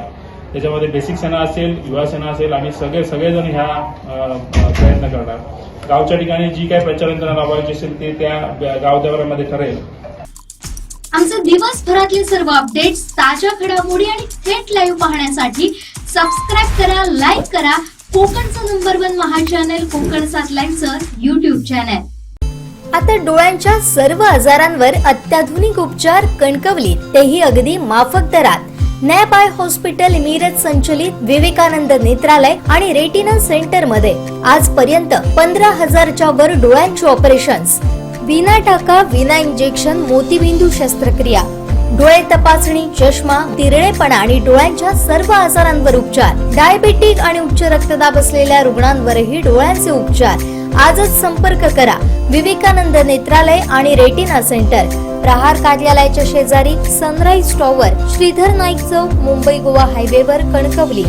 त्याच्यामध्ये बेसिक सेना असेल युवा सेना असेल आम्ही सगळेजण ह्या प्रयत्न करणार. गावच्या ठिकाणी जी काही प्रचार यंत्रणा राबवायची असेल ते त्या गाव दौऱ्यामध्ये ठरेल. आमचे दिवसभरातले सर्व अपडेट्स ताज्या घडामोडी आणि थेट लाईव्ह पाहण्यासाठी सबस्क्राईब करा लाईक करा कोकणचं नंबर 1 महा चॅनल कोकण 7 लाईव्हचं युट्यूब चॅनल. आता डोळ्यांच्या सर्व आजारांवर अत्याधुनिक उपचार कणकवलीत तेही अगदी माफक दरात. नॅप आय हॉस्पिटल मिरज संचलित विवेकानंद नेत्रालय आणि रेटिना सेंटर मध्ये आजपर्यंत 15,000च्या वर डोळ्यांची ऑपरेशन्स विना टाका विना इंजेक्शन मोतीबिंदू शस्त्रक्रिया डोळे तपासणी चष्मा तिरळेपणा आणि डोळ्यांच्या सर्व आजारांवर उपचार. डायबेटिक आणि उच्च रक्तदाब असलेल्या रुग्णांवरही डोळ्यांचे उपचार. आजच संपर्क करा विवेकानंद नेत्रालय आणि रेटिना सेंटर प्रहार कार्यालयाच्या शेजारी सनराईज टॉवर श्रीधर नाईक चौक मुंबई गोवा हायवेवर कणकवली.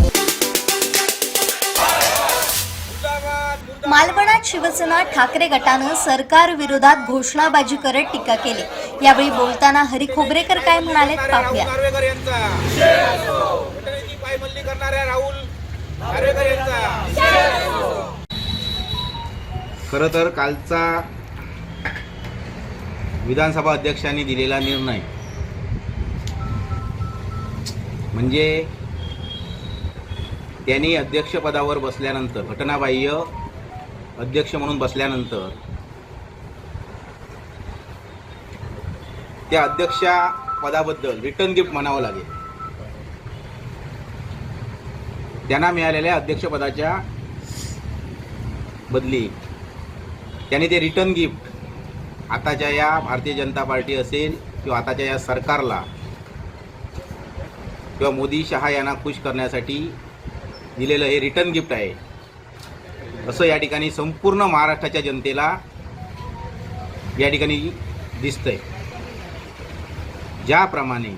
मालवणात शिवसेना ठाकरे गटानं सरकार विरोधात घोषणाबाजी करत टीका केली. यावेळी बोलताना हरी खोबरेकर काय म्हणाले पाहूया. खरं तर कालचा विधानसभा अध्यक्षांनी दिलेला निर्णय म्हणजे त्यांनी अध्यक्षपदावर बसल्यानंतर घटनाबाह्य अध्यक्ष म्हणून बसल्यानंतर त्या अध्यक्षा पदाबद्दल रिटर्न गिफ्ट म्हणावं लागेल. त्यांना मिळालेल्या अध्यक्षपदाच्या बदली त्यांनी ते रिटर्न गिफ्ट आताच्या या भारतीय जनता पार्टी असेल किंवा आताच्या या सरकारला किंवा मोदी शहा यांना खुश करण्यासाठी दिलेलं हे रिटर्न गिफ्ट आहे असं या ठिकाणी संपूर्ण महाराष्ट्राच्या जनतेला या ठिकाणी दिसतंय. ज्याप्रमाणे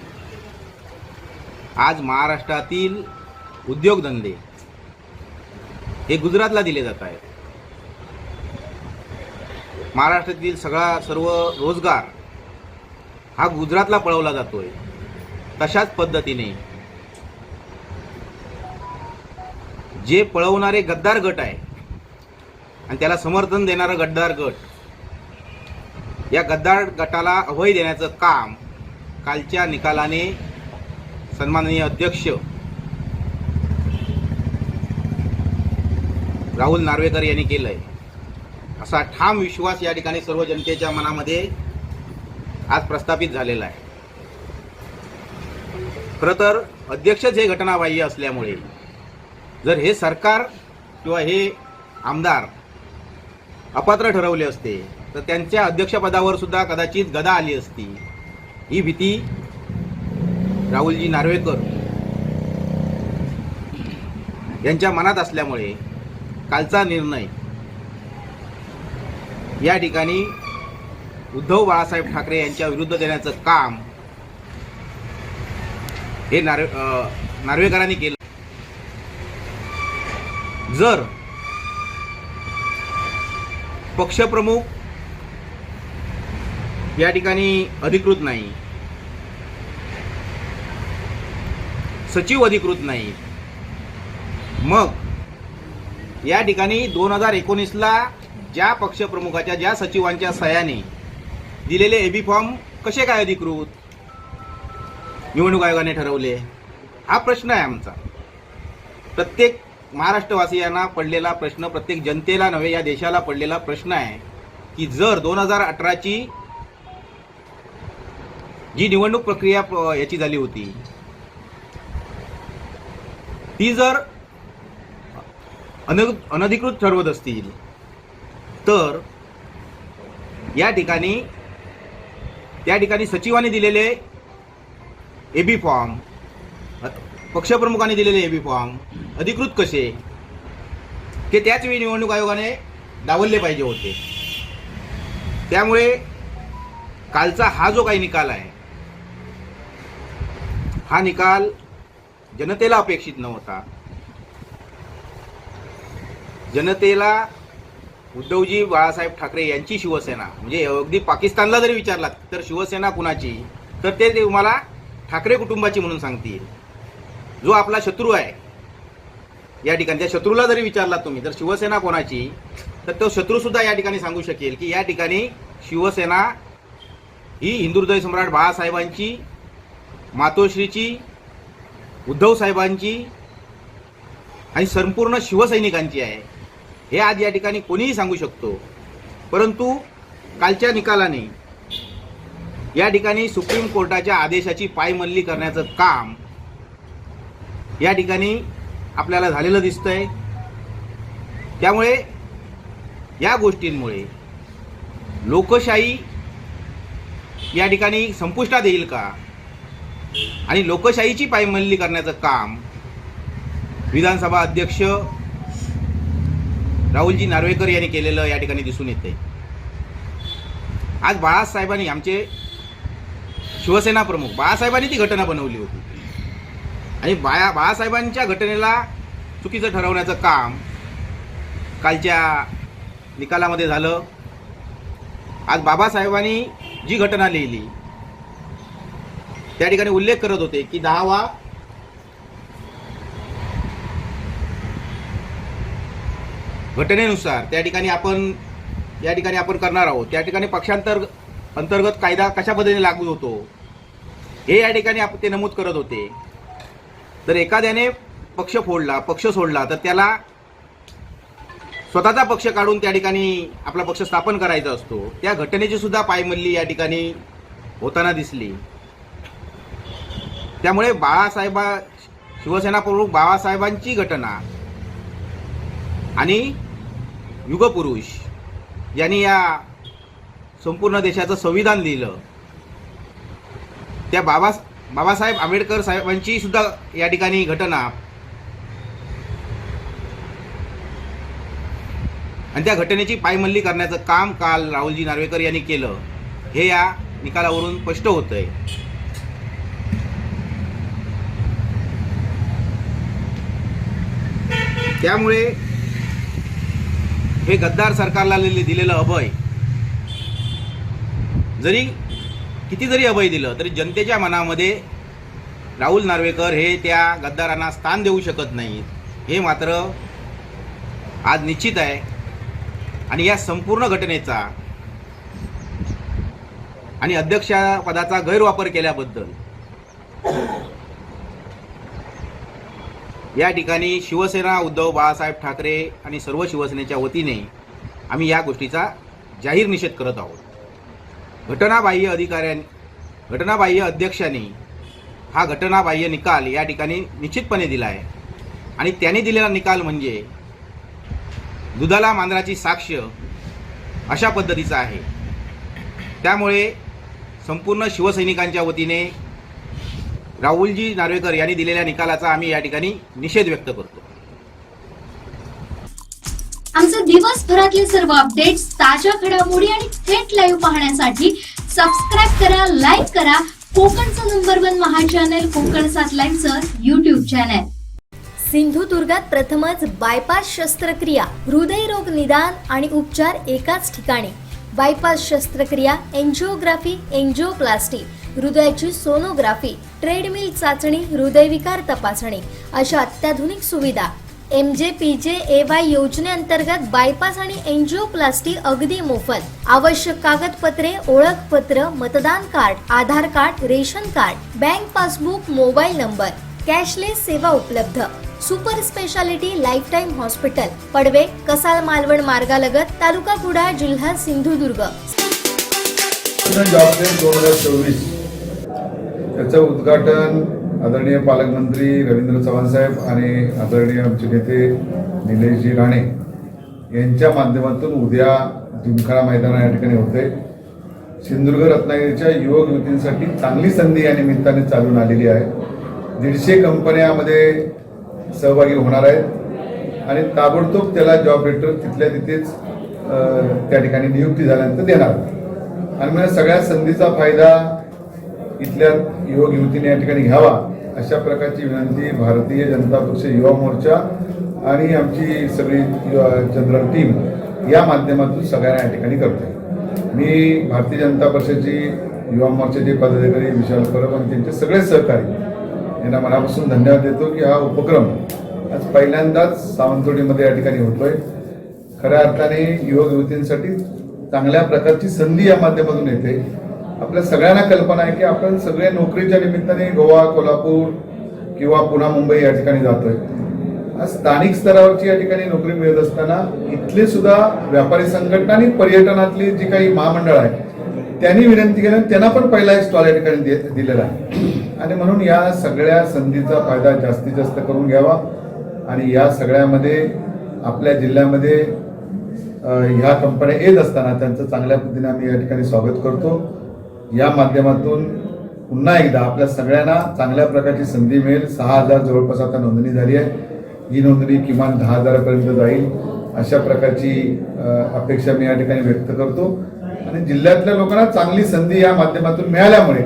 आज महाराष्ट्रातील उद्योगधंदे हे गुजरातला दिले जात आहेत, महाराष्ट्रातील सर्व रोजगार हा गुजरातला पळवला जातोय, तशाच पद्धतीने जे पळवणारे गद्दार गट आहे आणि त्याला समर्थन देणारा गद्दार गट, या गद्दार गटाला अभय देण्याचं काम कालच्या निकालाने सन्माननीय अध्यक्ष राहुल नार्वेकर यांनी केलंय असा ठाम विश्वास या ठिकाणी सर्व जनतेच्या मनामध्ये आज प्रस्थापित झालेला आहे. खरं तर अध्यक्षच हे घटनाबाह्य असल्यामुळे जर हे सरकार किंवा हे आमदार अपात्र ठरवले असते तर त्यांच्या अध्यक्षपदावर सुद्धा कदाचित गदा आली असती. ही भीती राहुलजी नार्वेकर यांच्या मनात असल्यामुळे कालचा निर्णय या ठिकाणी उद्धव बाळासाहेब ठाकरे यांच्या विरुद्ध देण्याचं काम हे नार्वेकरांनी केलं. जर पक्षप्रमुख या ठिकाणी अधिकृत नाही, सचिव अधिकृत नाही, मग या ठिकाणी 2019ला ज्या पक्षप्रमुखाच्या ज्या सचिवांच्या सह्याने दिलेले एबी फॉर्म कसे काय अधिकृत निवडणूक आयोगाने ठरवले, हा प्रश्न आहे आमचा. प्रत्येक महाराष्ट्रवासियांना पडलेला प्रश्न, प्रत्येक जनतेला नव्हे या देशाला पडलेला प्रश्न आहे की जर 2018ची जी निवडणूक प्रक्रिया याची झाली होती ती जर अनधिकृत ठरवत असतील तर या ठिकाणी त्या ठिकाणी सचिवांनी दिलेले एबी फॉर्म, पक्षप्रमुखांनी दिलेले एबी फॉर्म अधिकृत कसे ते त्याच वेळी निवडणूक आयोगाने डावलले पाहिजे होते. त्यामुळे कालचा हा जो काही निकाल आहे हा निकाल जनतेला अपेक्षित नव्हता. जनतेला उद्धवजी बाळासाहेब ठाकरे यांची शिवसेना, म्हणजे अगदी पाकिस्तानला जरी विचारलात तर शिवसेना कुणाची, तर ते तुम्हाला ठाकरे कुटुंबाची म्हणून सांगतील. जो आपला शत्रू आहे या ठिकाणी, त्या शत्रूला जरी विचारलात तुम्ही तर शिवसेना कोणाची, तर तो शत्रूसुद्धा या ठिकाणी सांगू शकेल की या ठिकाणी शिवसेना ही हिंदू हृदय सम्राट बाळासाहेबांची, मातोश्रीची, उद्धव साहेबांची आणि संपूर्ण शिवसैनिकांची आहे. हे आज या ठिकाणी कोणीही सांगू शकतो. परंतु कालच्या निकालाने या ठिकाणी सुप्रीम कोर्टाच्या आदेशाची पायमल्ली करण्याचं काम या ठिकाणी आपल्याला झालेलं दिसतंय. त्यामुळे या गोष्टींमुळे लोकशाही या ठिकाणी संपुष्टात येईल का आणि लोकशाहीची पायमल्ली करण्याचं काम विधानसभा अध्यक्ष राहुलजी नार्वेकर यांनी केलेलं या ठिकाणी दिसून येते. आज बाळासाहेबांनी, आमचे शिवसेना प्रमुख बाळासाहेबांनी ती घटना बनवली होती आणि बाळासाहेबांच्या घटनेला चुकीचं ठरवण्याचं काम कालच्या निकालामध्ये झालं. आज बाबासाहेबांनी जी घटना लिहिली त्या ठिकाणी उल्लेख करत होते की 10वा घटनेनुसार त्या ठिकाणी आपण करणार आहोत. त्या ठिकाणी अंतर्गत कायदा कशा पद्धतीने लागू होतो हे या ठिकाणी ते नमूद करत होते. तर एखाद्याने पक्ष सोडला तर त्याला स्वतःचा पक्ष काढून त्या ठिकाणी आपला पक्ष स्थापन करायचा असतो. त्या घटनेची सुद्धा पायमल्ली या ठिकाणी होताना दिसली. त्यामुळे शिवसेना प्रमुख बाळासाहेबांची घटना आणि युगपुरुष यांनी या संपूर्ण देशाचं संविधान लिहिलं त्या बाबासाहेब आंबेडकर साहेबांची सुद्धा या ठिकाणी घटना आणि त्या घटनेची पायमल्ली करण्याचं काम काल राहुलजी नार्वेकर यांनी केलं हे या निकालावरून स्पष्ट होतंय. त्यामुळे हे गद्दार सरकारला दिलेलं अभय, किती जरी अभय दिलं तरी जनतेच्या मनामध्ये राहुल नार्वेकर हे त्या गद्दारांना स्थान देऊ शकत नाहीत हे मात्र आज निश्चित आहे. आणि या संपूर्ण घटनेचा आणि अध्यक्षपदाचा गैरवापर केल्याबद्दल या ठिकाणी शिवसेना उद्धव बाळासाहेब ठाकरे आणि सर्व शिवसेनेच्या वतीने आम्ही या गोष्टीचा जाहीर निषेध करत आहोत. घटनाबाह्य अध्यक्षांनी हा घटनाबाह्य निकाल या ठिकाणी निश्चितपणे दिला आहे आणि त्यांनी दिलेला निकाल म्हणजे दुधाला मांजराची साक्ष अशा पद्धतीचा आहे. त्यामुळे संपूर्ण शिवसैनिकांच्या वतीने राहुलजी नार्वेकर यांनी दिलेल्या निकालाचा आम्ही या ठिकाणी निषेध व्यक्त करतो. आमचे दिवसभरातले सर्व अपडेट्स, ताज्या घडामोडी आणि थेट लाईव्ह पाहण्यासाठी सबस्क्राईब करा, लाईक करा कोकणचं नंबर 1 महा चॅनल कोकण 7 लाईव्हचं YouTube चॅनल. सिंधुदुर्गात प्रथमच बायपास शस्त्रक्रिया, हृदयरोग निदान आणि उपचार एकाच ठिकाणी. बायपास शस्त्रक्रिया, एंजिओग्राफी, एंजिओप्लास्टी, हृदयाची सोनोग्राफी, ट्रेडमिल चाचणी, हृदयविकार तपासणी अशा अत्याधुनिक सुविधा. MJPJAY योजनेअंतर्गत बायपास आणि एंजिओप्लास्टी अगदी मोफत. आवश्यक कागदपत्रे, ओळखपत्र, मतदान card, Aadhaar card, ration card, bank passbook, mobile number. Cashless सेवा उपलब्ध. Super speciality lifetime hospital, Padve, Kasal Malvan मार्गालगत, तालुका कुडाळ, जिल्हा सिंधुदुर्ग. जॉब फेअर 2024 त्याचं उद्घाटन आदरणीय पालकमंत्री रवींद्र चव्हाण साहेब आणि आदरणीय आमचे नेते निलेशजी राणे यांच्या माध्यमातून उद्या जिमखाना मैदान या ठिकाणी होते. सिंधुदुर्ग रत्नागिरीच्या युवक युवतींसाठी चांगली संधी या निमित्ताने चालून आलेली आहे. 150 कंपन्यामध्ये सहभागी होणार आहेत आणि ताबडतोब त्याला जॉब लेटर तिथल्या तिथेच त्या ठिकाणी नियुक्ती झाल्यानंतर देणार. आणि म्हणजे सगळ्या संधीचा फायदा इथल्या युवक युवतीने या ठिकाणी घ्यावा अशा प्रकारची विनंती भारतीय जनता पक्ष युवा मोर्चा आणि आमची सगळी जनरल टीम या माध्यमातून सगळ्यांना या ठिकाणी करते. मी भारतीय जनता पक्षाची युवा मोर्चाचे पदाधिकारी विशाल परब आणि त्यांचे सगळे सहकारी यांना मनापासून धन्यवाद देतो की हा उपक्रम आज पहिल्यांदाच सावंतवाडीमध्ये या ठिकाणी होतोय. खऱ्या अर्थाने युवक युवतींसाठी चांगल्या प्रकारची संधी या माध्यमातून येते. आपल्या सगळ्यांना कल्पना आहे की आपण सगळे नोकरीच्या निमित्ताने गोवा, कोल्हापूर किंवा पुणे, मुंबई या ठिकाणी जातोय. आज स्थानिक स्तरावरची या ठिकाणी नोकरी मिळत असताना इथले सुद्धा व्यापारी संघटना आणि पर्यटनातली जी काही महामंडळ आहे त्यांनी विनंती केली, त्यांना पण पहिला एक स्टॉल या ठिकाणी दिलेला आहे. आणि म्हणून या सगळ्या संधीचा फायदा जास्तीत जास्त करून घ्यावा आणि या सगळ्यामध्ये आपल्या जिल्ह्यामध्ये ह्या कंपन्या येत असताना त्यांचं चांगल्या पद्धतीने आम्ही या ठिकाणी स्वागत करतो. या माध्यमातून पुन्हा एकदा आपल्या सगळ्यांना चांगल्या प्रकारची संधी मिळेल. 6,000 जवळपास आता नोंदणी झाली आहे. ही नोंदणी किमान 10,000पर्यंत जाईल अशा प्रकारची अपेक्षा मी या ठिकाणी व्यक्त करतो. आणि जिल्ह्यातल्या लोकांना चांगली संधी या माध्यमातून मिळाल्यामुळे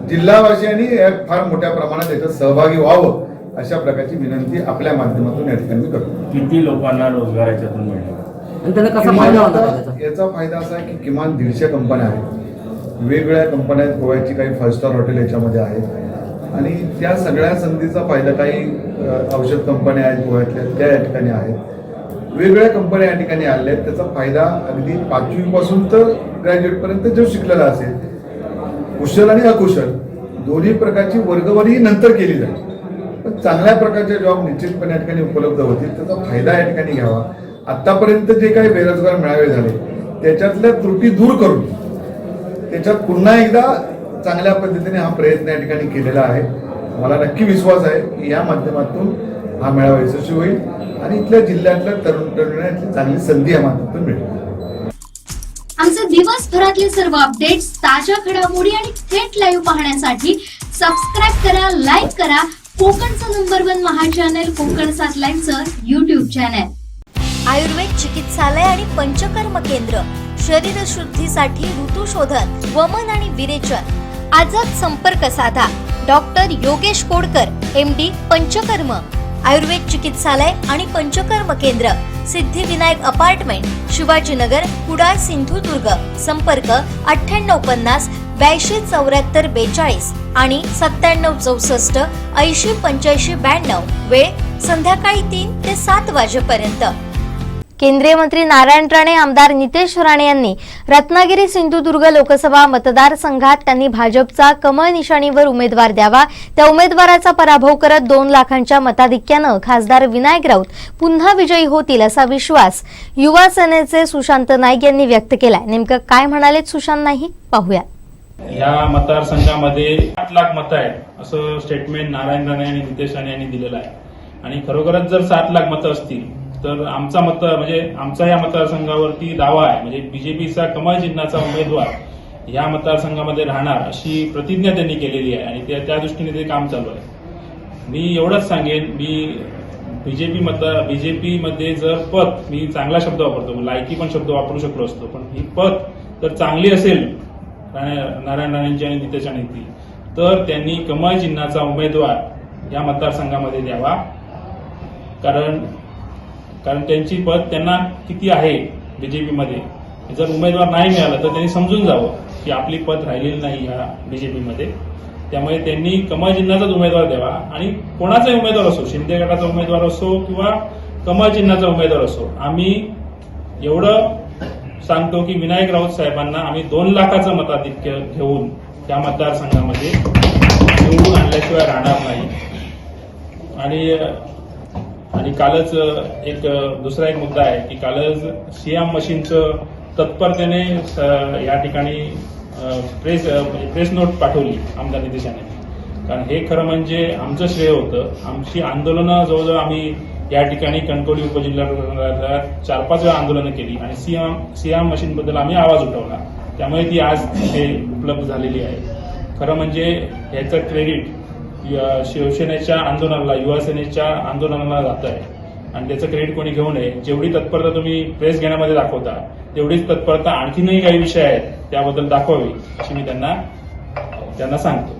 जिल्हावासियांनी फार मोठ्या प्रमाणात याच्यात सहभागी व्हावं अशा प्रकारची विनंती आपल्या माध्यमातून या ठिकाणी करतो. किती लोकांना रोजगार याच्यातून मिळेल आणि त्याला कसा फायदा होणार? याचा फायदा असा आहे की किमान 150 कंपन्या आहेत. वेगवेगळ्या कंपन्या आहेत. गोव्याची काही 5 स्टार हॉटेल याच्यामध्ये आहेत आणि त्या सगळ्या संधीचा फायदा काही औषध कंपन्या आहेत गोव्यातल्या त्या या ठिकाणी आहेत. वेगवेगळ्या कंपन्या या ठिकाणी आल्या आहेत. त्याचा फायदा अगदी 5वी पासून तर ग्रॅज्युएटपर्यंत जो शिकलेला असेल, कुशल आणि अकुशल दोन्ही प्रकारची वर्गवारी नंतर केली जाईल. पण चांगल्या प्रकारचे जॉब निश्चितपणे या ठिकाणी उपलब्ध होतील. त्याचा फायदा या ठिकाणी घ्यावा. आतापर्यंत जे काही बेरोजगार मेळावे झाले त्याच्यातल्या त्रुटी दूर करून त्याच्यात पुन्हा एकदा चांगल्या पद्धतीने हा प्रयत्न या ठिकाणी केलेला आहे. मला नक्की विश्वास आहे की या माध्यमातून हा मेळावा यशस्वी होईल आणि इथल्या जिल्ह्यातल्या तरुणांना चांगली संधी या माध्यमातून मिळेल. आमचे दिवसभरातले सर्व अपडेट्स, ताज्या घडामोडी आणि थेट लाईव्ह पाहण्यासाठी सबस्क्राईब करा, लाईक करा कोकणचं नंबर 1 महा चॅनल कोकण 7 लाईव्हचं YouTube चॅनल. आयुर्वेद चिकित्सालय आणि पंचकर्म केंद्र, शरीर शुद्धीसाठी ऋतुशोधन, वमन आणि विरेचन. आजच संपर्क साधा. डॉक्टर योगेश कोडकर, MD, पंचकर्म, आयुर्वेद चिकित्सालय आणि पंचकर्म केंद्र, सिद्धिविनायक अपार्टमेंट, शिवाजीनगर, कुडाळ, सिंधुदुर्ग. संपर्क 9850 82 74 42 आणि 97 64 80 85 92. वेळ संध्याकाळी 3 ते 7 वाजेपर्यंत. केंद्रीय मंत्री नारायण राणे, आमदार नितेश राणे यांनी रत्नागिरी सिंधुदुर्ग लोकसभा मतदारसंघात त्यांनी भाजपचा कमळ निशाणीवर उमेदवार द्यावा. त्या उमेदवाराचा पराभव करत 2 लाखांच्या मताधिक्यानं खासदार विनायक राऊत पुन्हा विजयी होतील असा विश्वास युवा सेनेचे सुशांत नाईक यांनी व्यक्त केलाय. नेमकं काय म्हणालेत सुशांत नाईक, पाहूया. या मतदारसंघामध्ये 8 लाख मतं आहेत असं स्टेटमेंट नारायण राणे आणि नितेश राणे यांनी दिलेलं आहे. आणि खरोखरच जर 7 लाख मतं असतील तर आमचा या मतदारसंघावरती दावा आहे. म्हणजे बीजेपीचा कमळ चिन्हाचा उमेदवार या मतदारसंघामध्ये राहणार अशी प्रतिज्ञा त्यांनी केलेली आहे आणि त्या दृष्टीने ते काम चालू आहे. मी एवढंच सांगेन, मी बीजेपीमध्ये जर पत, मी चांगला शब्द वापरतो, लायकी पण शब्द वापरू शकलो असतो, पण ही पत जर चांगली असेल नारायण राणेंची आणि नितेश राणेंची, तर त्यांनी कमळ चिन्हाचा उमेदवार या मतदारसंघामध्ये द्यावा. कारण त्यांची पद त्यांना किती आहे बीजेपीमध्ये. जर उमेदवार नाही मिळाला तर त्यांनी समजून जावं की आपली पद राहिलेली नाही या बीजेपीमध्ये. त्यामुळे त्यांनी कमळ चिन्हाचाच उमेदवार द्यावा आणि कोणाचाही उमेदवार असो, शिंदे गटाचा उमेदवार असो किंवा कमळ चिन्हाचा उमेदवार असो, आम्ही एवढं सांगतो की विनायक राऊत साहेबांना आम्ही 2 लाखाचं मताधिक्य घेऊन त्या मतदारसंघामध्ये निवडून आणल्याशिवाय राहणार नाही. आणि कालच दुसरा एक मुद्दा आहे की कालच सीएम मशीनचं तत्परतेने या ठिकाणी प्रेस नोट पाठवली आमदार नितेशाने. कारण हे खरं म्हणजे आमचं श्रेय होतं. आमची आंदोलनं जवळजवळ आम्ही या ठिकाणी कणकवली उपजिल्ह्यात 4-5 वेळा आंदोलनं केली आणि सीएम मशीनबद्दल आम्ही आवाज उठवला. त्यामुळे ती आज तिथे उपलब्ध झालेली आहे. खरं म्हणजे याचं क्रेडिट शिवसेनेच्या आंदोलनाला, युवा सेनेच्या आंदोलनाला जात आहे आणि त्याचं क्रेडिट कोणी घेऊ नये. जेवढी तत्परता तुम्ही प्रेस घेण्यामध्ये दाखवता तेवढीच तत्परता आणखीनही काही विषय आहेत त्याबद्दल दाखवावी अशी मी त्यांना सांगतो.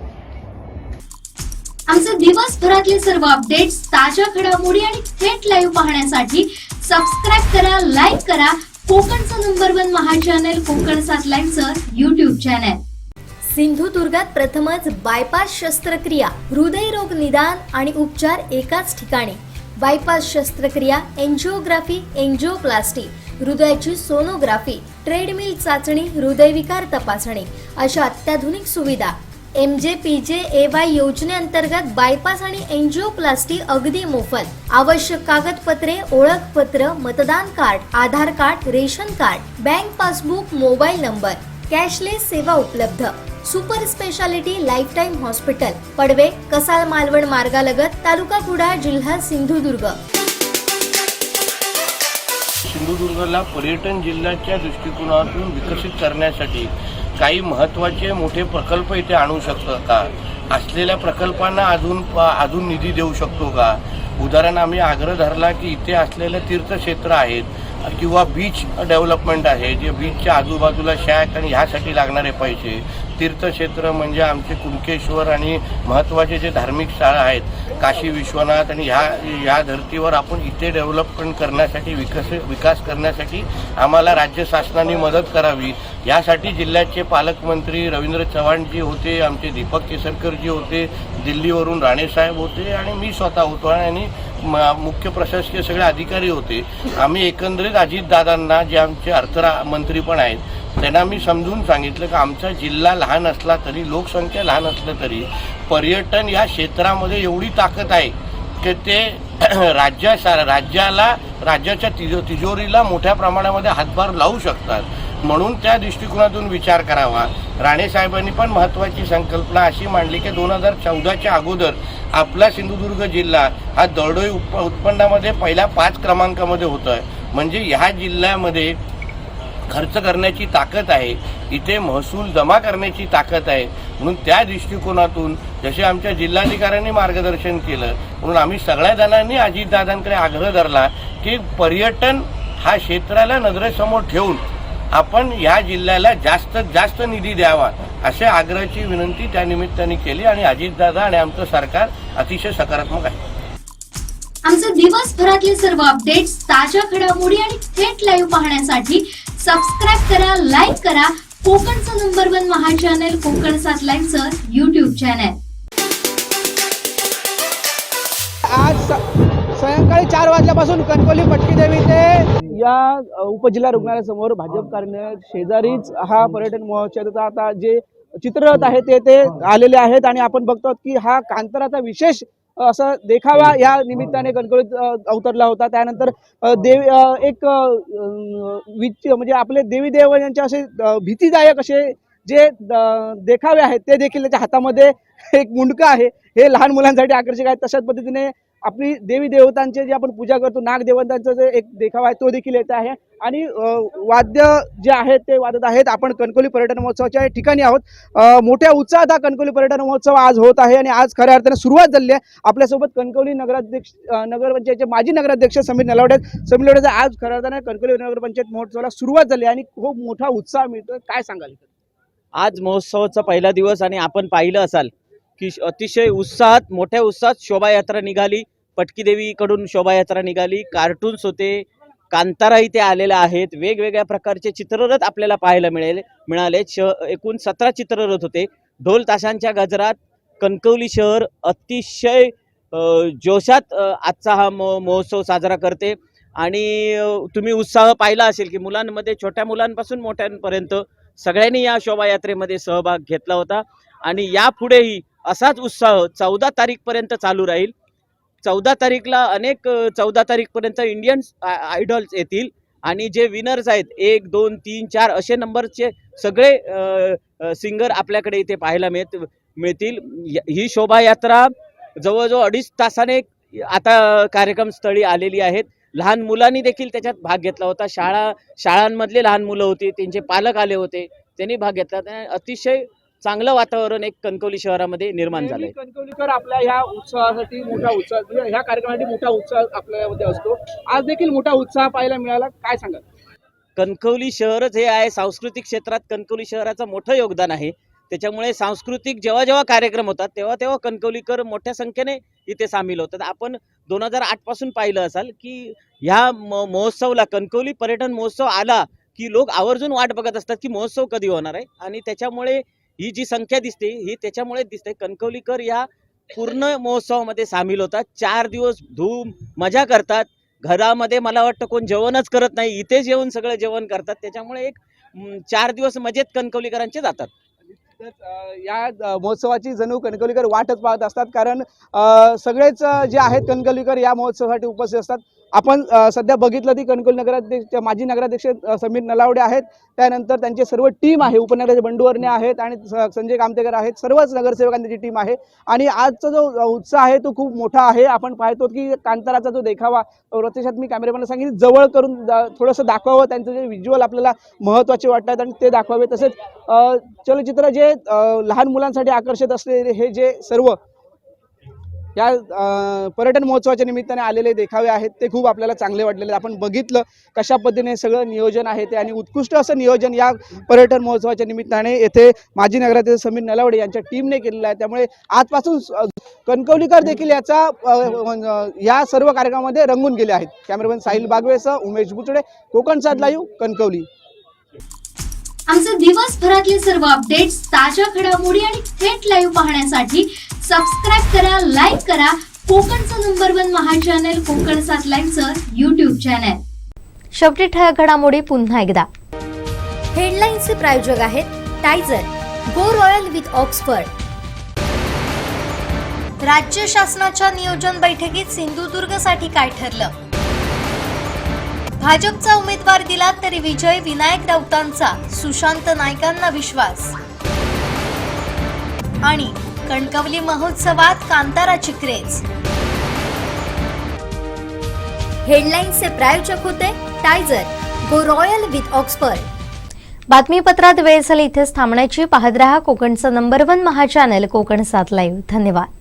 आमचे दिवसभरातले सर्व अपडेट्स, ताज्या घडामोडी आणि थेट लाईव्ह पाहण्यासाठी सबस्क्राईब करा, लाईक करा कोकणचं नंबर 1 महा चॅनल कोकण 7 लाईव्हचं YouTube चॅनल. सिंधुदुर्गात प्रथमच बायपास शस्त्रक्रिया, हृदयरोग निदान आणि उपचार एकाच ठिकाणी. बायपास शस्त्रक्रिया, एंजिओग्राफी, एंजिओप्लास्टी, हृदयाची सोनोग्राफी, ट्रेडमिल चाचणी, हृदयविकार तपासणी अशा अत्याधुनिक सुविधा. MJPJAY योजनेअंतर्गत बायपास आणि एंजिओप्लास्टी अगदी मोफत. आवश्यक कागदपत्रे, ओळखपत्र, मतदान card, Aadhaar card, ration card, bank passbook, mobile number. Cashless सेवा उपलब्ध. Super speciality lifetime hospital, Padve, Kasal Malvan मार्गालगत, तालुका कुडाळ, जिल्हा सिंधुदुर्ग. सिंधुदुर्गला पर्यटन जिल्ह्याच्या दृष्टिकोनातून विकसित करण्यासाठी काही महत्त्वाचे मोठे प्रकल्प इथे आणू शकतो का? असलेल्या प्रकल्पांना अजून निधी देऊ शकतो का? उदाहरण आम्ही आग्रह धरला की इथे असलेले तीर्थक्षेत्र आहेत किंवा बीच डेव्हलपमेंट आहे, जे बीचच्या आजूबाजूला शॅक आणि ह्यासाठी लागणारे पैसे. तीर्थक्षेत्र म्हणजे आमचे कुणकेश्वर आणि महत्त्वाचे जे धार्मिक स्थळं आहेत, काशी विश्वनाथ, आणि ह्या धर्तीवर आपण इथे डेव्हलपमेंट करण्यासाठी, विकास करण्यासाठी आम्हाला राज्य शासनाने मदत करावी. यासाठी जिल्ह्याचे पालकमंत्री रवींद्र चव्हाणजी होते, आमचे दीपक केसरकरजी होते, दिल्लीवरून राणेसाहेब होते आणि मी स्वतः होतो आणि मुख्य प्रशासकीय सगळे अधिकारी होते. आम्ही एकंदरीत अजितदादांना, जे आमचे अर्थमंत्री पण आहेत, त्यांना मी समजून सांगितलं की आमचा जिल्हा लहान असला तरी, लोकसंख्या लहान असलं तरी, पर्यटन या क्षेत्रामध्ये एवढी ताकद आहे की ते राज्याच्या तिजोरीला मोठ्या प्रमाणामध्ये हातभार लावू शकतात. म्हणून त्या दृष्टिकोनातून विचार करावा. राणेसाहेबांनी पण महत्त्वाची संकल्पना अशी मांडली की 2014च्या अगोदर आपला सिंधुदुर्ग जिल्हा हा दरडोई उत्पन्नामध्ये पहिल्या 5 क्रमांकामध्ये होता. म्हणजे ह्या जिल्ह्यामध्ये खर्च करण्याची ताकद आहे, इथे महसूल जमा करण्याची ताकद आहे. म्हणून त्या दृष्टिकोनातून जसे आमच्या जिल्हाधिकाऱ्यांनी मार्गदर्शन केलं, म्हणून आम्ही सगळ्या जणांनी अजितदादांकडे आग्रह धरला की पर्यटन हा क्षेत्राला नजरेसमोर ठेवून आपण या जिल्ह्याला जास्तीत जास्त निधी द्यावा असे आग्रहाची विनंती त्या निमित्ताने केली आणि अजितदादा आणि आमचं सरकार अतिशय सकारात्मक आहे. आमचे दिवसभरातले सर्व अपडेट्स, ताज्या घडामोडी आणि थेट लाईव्ह पाहण्यासाठी सबस्क्राईब करा, लाईक करा कोकणचं नंबर 1 महा चॅनल कोकण 7 लाईव्हचं YouTube चॅनल. आज सायंकाळी 4 वाजल्यापासून कणकवली पटकी देवी ते या उपजिल्हा रुग्णालयासमोर भाजप कार्यालय शेजारीच हा पर्यटन महोत्सवाचा आता जे चित्ररथ आहे ते आलेले आहेत आणि आपण बघतो की हा कांताराचा विशेष असा देखावा या निमित्ताने कणकवलीत अवतरला होता. त्यानंतर म्हणजे आपले देवी देवांचे असे भीतीदायक असे जे देखावे आहेत ते देखील त्याच्या हातामध्ये एक मुंडकं आहे, हे लहान मुलांसाठी आकर्षक आहे. तशाच पद्धतीने आपली देवी देवतांचे जे आपण पूजा करतो नागदेवतांचा जे एक देखावा आहे तो देखील येत आहे आणि वाद्य जे आहेत ते वाजत आहेत. आपण कणकवली पर्यटन महोत्सवाच्या ठिकाणी आहोत. मोठ्या उत्साहात हा कणकवली पर्यटन महोत्सव आज होत आहे आणि आज खऱ्या अर्थाने सुरुवात झाली आहे. आपल्यासोबत कणकवली नगरपंचायतचे माजी नगराध्यक्ष समीर नलावडे आज खऱ्या अर्थाने कणकवली नगरपंचायत महोत्सवाला सुरुवात झाली आणि खूप मोठा उत्साह मिळतोय. काय सांगाल? आज महोत्सवाचा पहिला दिवस आणि आपण पाहिलं असाल की अतिशय उत्साहात मोठ्या उत्साहात शोभायात्रा निघाली. पटकी देवीकडून शोभायात्रा निघाली, कार्टून्स होते, कांतारा इथे आलेल्या आहेत, वेगवेगळ्या प्रकारचे चित्ररथ आपल्याला पाहायला मिळाले. एकूण 17 चित्ररथ होते. ढोल ताशांच्या गजरात कणकवली शहर अतिशय जोशात आजचा हा महोत्सव साजरा करते आणि तुम्ही उत्साह पाहिला असेल की मुलांमध्ये छोट्या मुलांपासून मोठ्यांपर्यंत सगळ्यांनी या शोभायात्रेमध्ये सहभाग घेतला होता आणि यापुढेही असाच उत्साह 14 तारीखपर्यंत चालू राहील. 14 तारीखला 14 तारीखपर्यंत इंडियन आयडॉल्स येतील आणि जे विनर्स आहेत 1, 2, 3, 4 असे नंबरचे सगळे सिंगर आपल्याकडे इथे पाहायला मिळतील. ही शोभायात्रा जवळजवळ 2.5 तासाने आता कार्यक्रमस्थळी आलेली आहेत. लहान मुलांनी देखील त्याच्यात भाग घेतला होता. शाळांमधले लहान मुलं होती, त्यांचे पालक आले होते, त्यांनी भाग घेतला. अतिशय चांगलं वातावरण एक कणकवली शहरामध्ये निर्माण झालंय. कणकवलीकर आपल्या ह्या उत्सवासाठी मोठा उत्साह म्हणजे ह्या कार्यक्रमासाठी मोठा उत्साह आपल्यामध्ये असतो. आज देखील मोठा उत्साह पाहायला मिळाला. काय सांगाल? कणकवली शहरच हे आहे, सांस्कृतिक क्षेत्रात कणकवली शहराचं मोठं योगदान आहे. त्याच्यामुळे सांस्कृतिक जेव्हा कार्यक्रम होतात तेव्हा कणकवलीकर मोठ्या संख्येने इथे सामील होतात. आपण 2008 पासून पाहिलं असाल की ह्या महोत्सवाला कणकवली पर्यटन महोत्सव आला की लोक आवर्जून वाट बघत असतात की महोत्सव कधी होणार आहे आणि त्याच्यामुळे ही जी संख्या दिसते ही त्याच्यामुळे दिसते. कणकवलीकर या पूर्ण महोत्सवामध्ये सामील होतात. 4 दिवस धूम मजा करतात. घरामध्ये मला वाटतं कोण जेवणच करत नाही, इथेच येऊन सगळं जेवण करतात. त्याच्यामुळे एक 4 दिवस मजेत कणकवलीकरांचे जातात. या महोत्सवाची जणू कणकवलीकर वाटच पाहत असतात कारण सगळेच जे आहेत कणकवलीकर या महोत्सवासाठी उपस्थित असतात. आपण सध्या बघितलं की कणकवली नगराध्यक्ष माजी नगराध्यक्ष समीर नलावडे आहेत, त्यानंतर त्यांचे सर्व टीम आहे, उपनगराध्यक्ष बंडू वर्णे आहेत आणि संजय कामतेकर आहेत, सर्वच नगरसेवकांची टीम आहे आणि आजचा जो उत्साह आहे तो खूप मोठा आहे. आपण पाहतो की कांताराचा जो देखावा प्रत्यक्षात मी कॅमेरामॅनला सांगितलं जवळ करून थोडंसं दाखवावं, त्यांचं जे व्हिज्युअल आपल्याला महत्त्वाचे वाटतात आणि ते दाखवावे. तसेच चलचित्र जे लहान मुलांसाठी आकर्षित असलेले हे जे सर्व या पर्यटन महोत्सवाच्या निमित्ताने आलेले देखावे आहेत ते खूप आपल्याला चांगले वाटलेले. आपण बघितलं कशा पद्धतीने सगळं नियोजन आहे ते आणि उत्कृष्ट असं नियोजन या पर्यटन महोत्सवाच्या निमित्ताने येथे माजी नगराध्यक्ष समीर नलावडे यांच्या टीमने केलेलं आहे. त्यामुळे आजपासून कणकवलीकर देखील याचा या सर्व कार्यक्रमामध्ये रंगून गेले आहेत. कॅमेरामॅन साहिल बागवेसह उमेश बुचडे, कोकण 7 लाईव्ह, कणकवली. आमचे दिवसभरातले सर्व अपडेट्स, ताज्या घडामोडी आणि थेट लाईव्ह पाहण्यासाठी सबस्क्राईब करा, लाईक करा कोकणचं नंबर 1 महा चॅनल कोकण 7 लाईव्हचं YouTube चॅनल. शेवटी ठळक घडामोडी पुन्हा एकदा. हेडलाईन्सचे प्रायोजक आहेत टायझर, गो रॉयल विथ ऑक्सफर्ड. राज्य शासनाच्या नियोजन बैठकीत सिंधुदुर्गसाठी काय ठरलं? भाजपचा उमेदवार दिला तरी विजय विनायक राऊतांचा, सुशांत नाईकांना विश्वास. आणि कणकवली महोत्सवात कांताराची क्रेज. हेडलाईन्सचे प्रायोजक होते टायझर, गो रॉयल विथ ऑक्सफर्ड. बातमीपत्रात वेळ झाली इथेच थांबण्याची. पाहत रहा कोकणचं नंबर 1 महा चॅनल कोकण 7 लाईव्ह. धन्यवाद.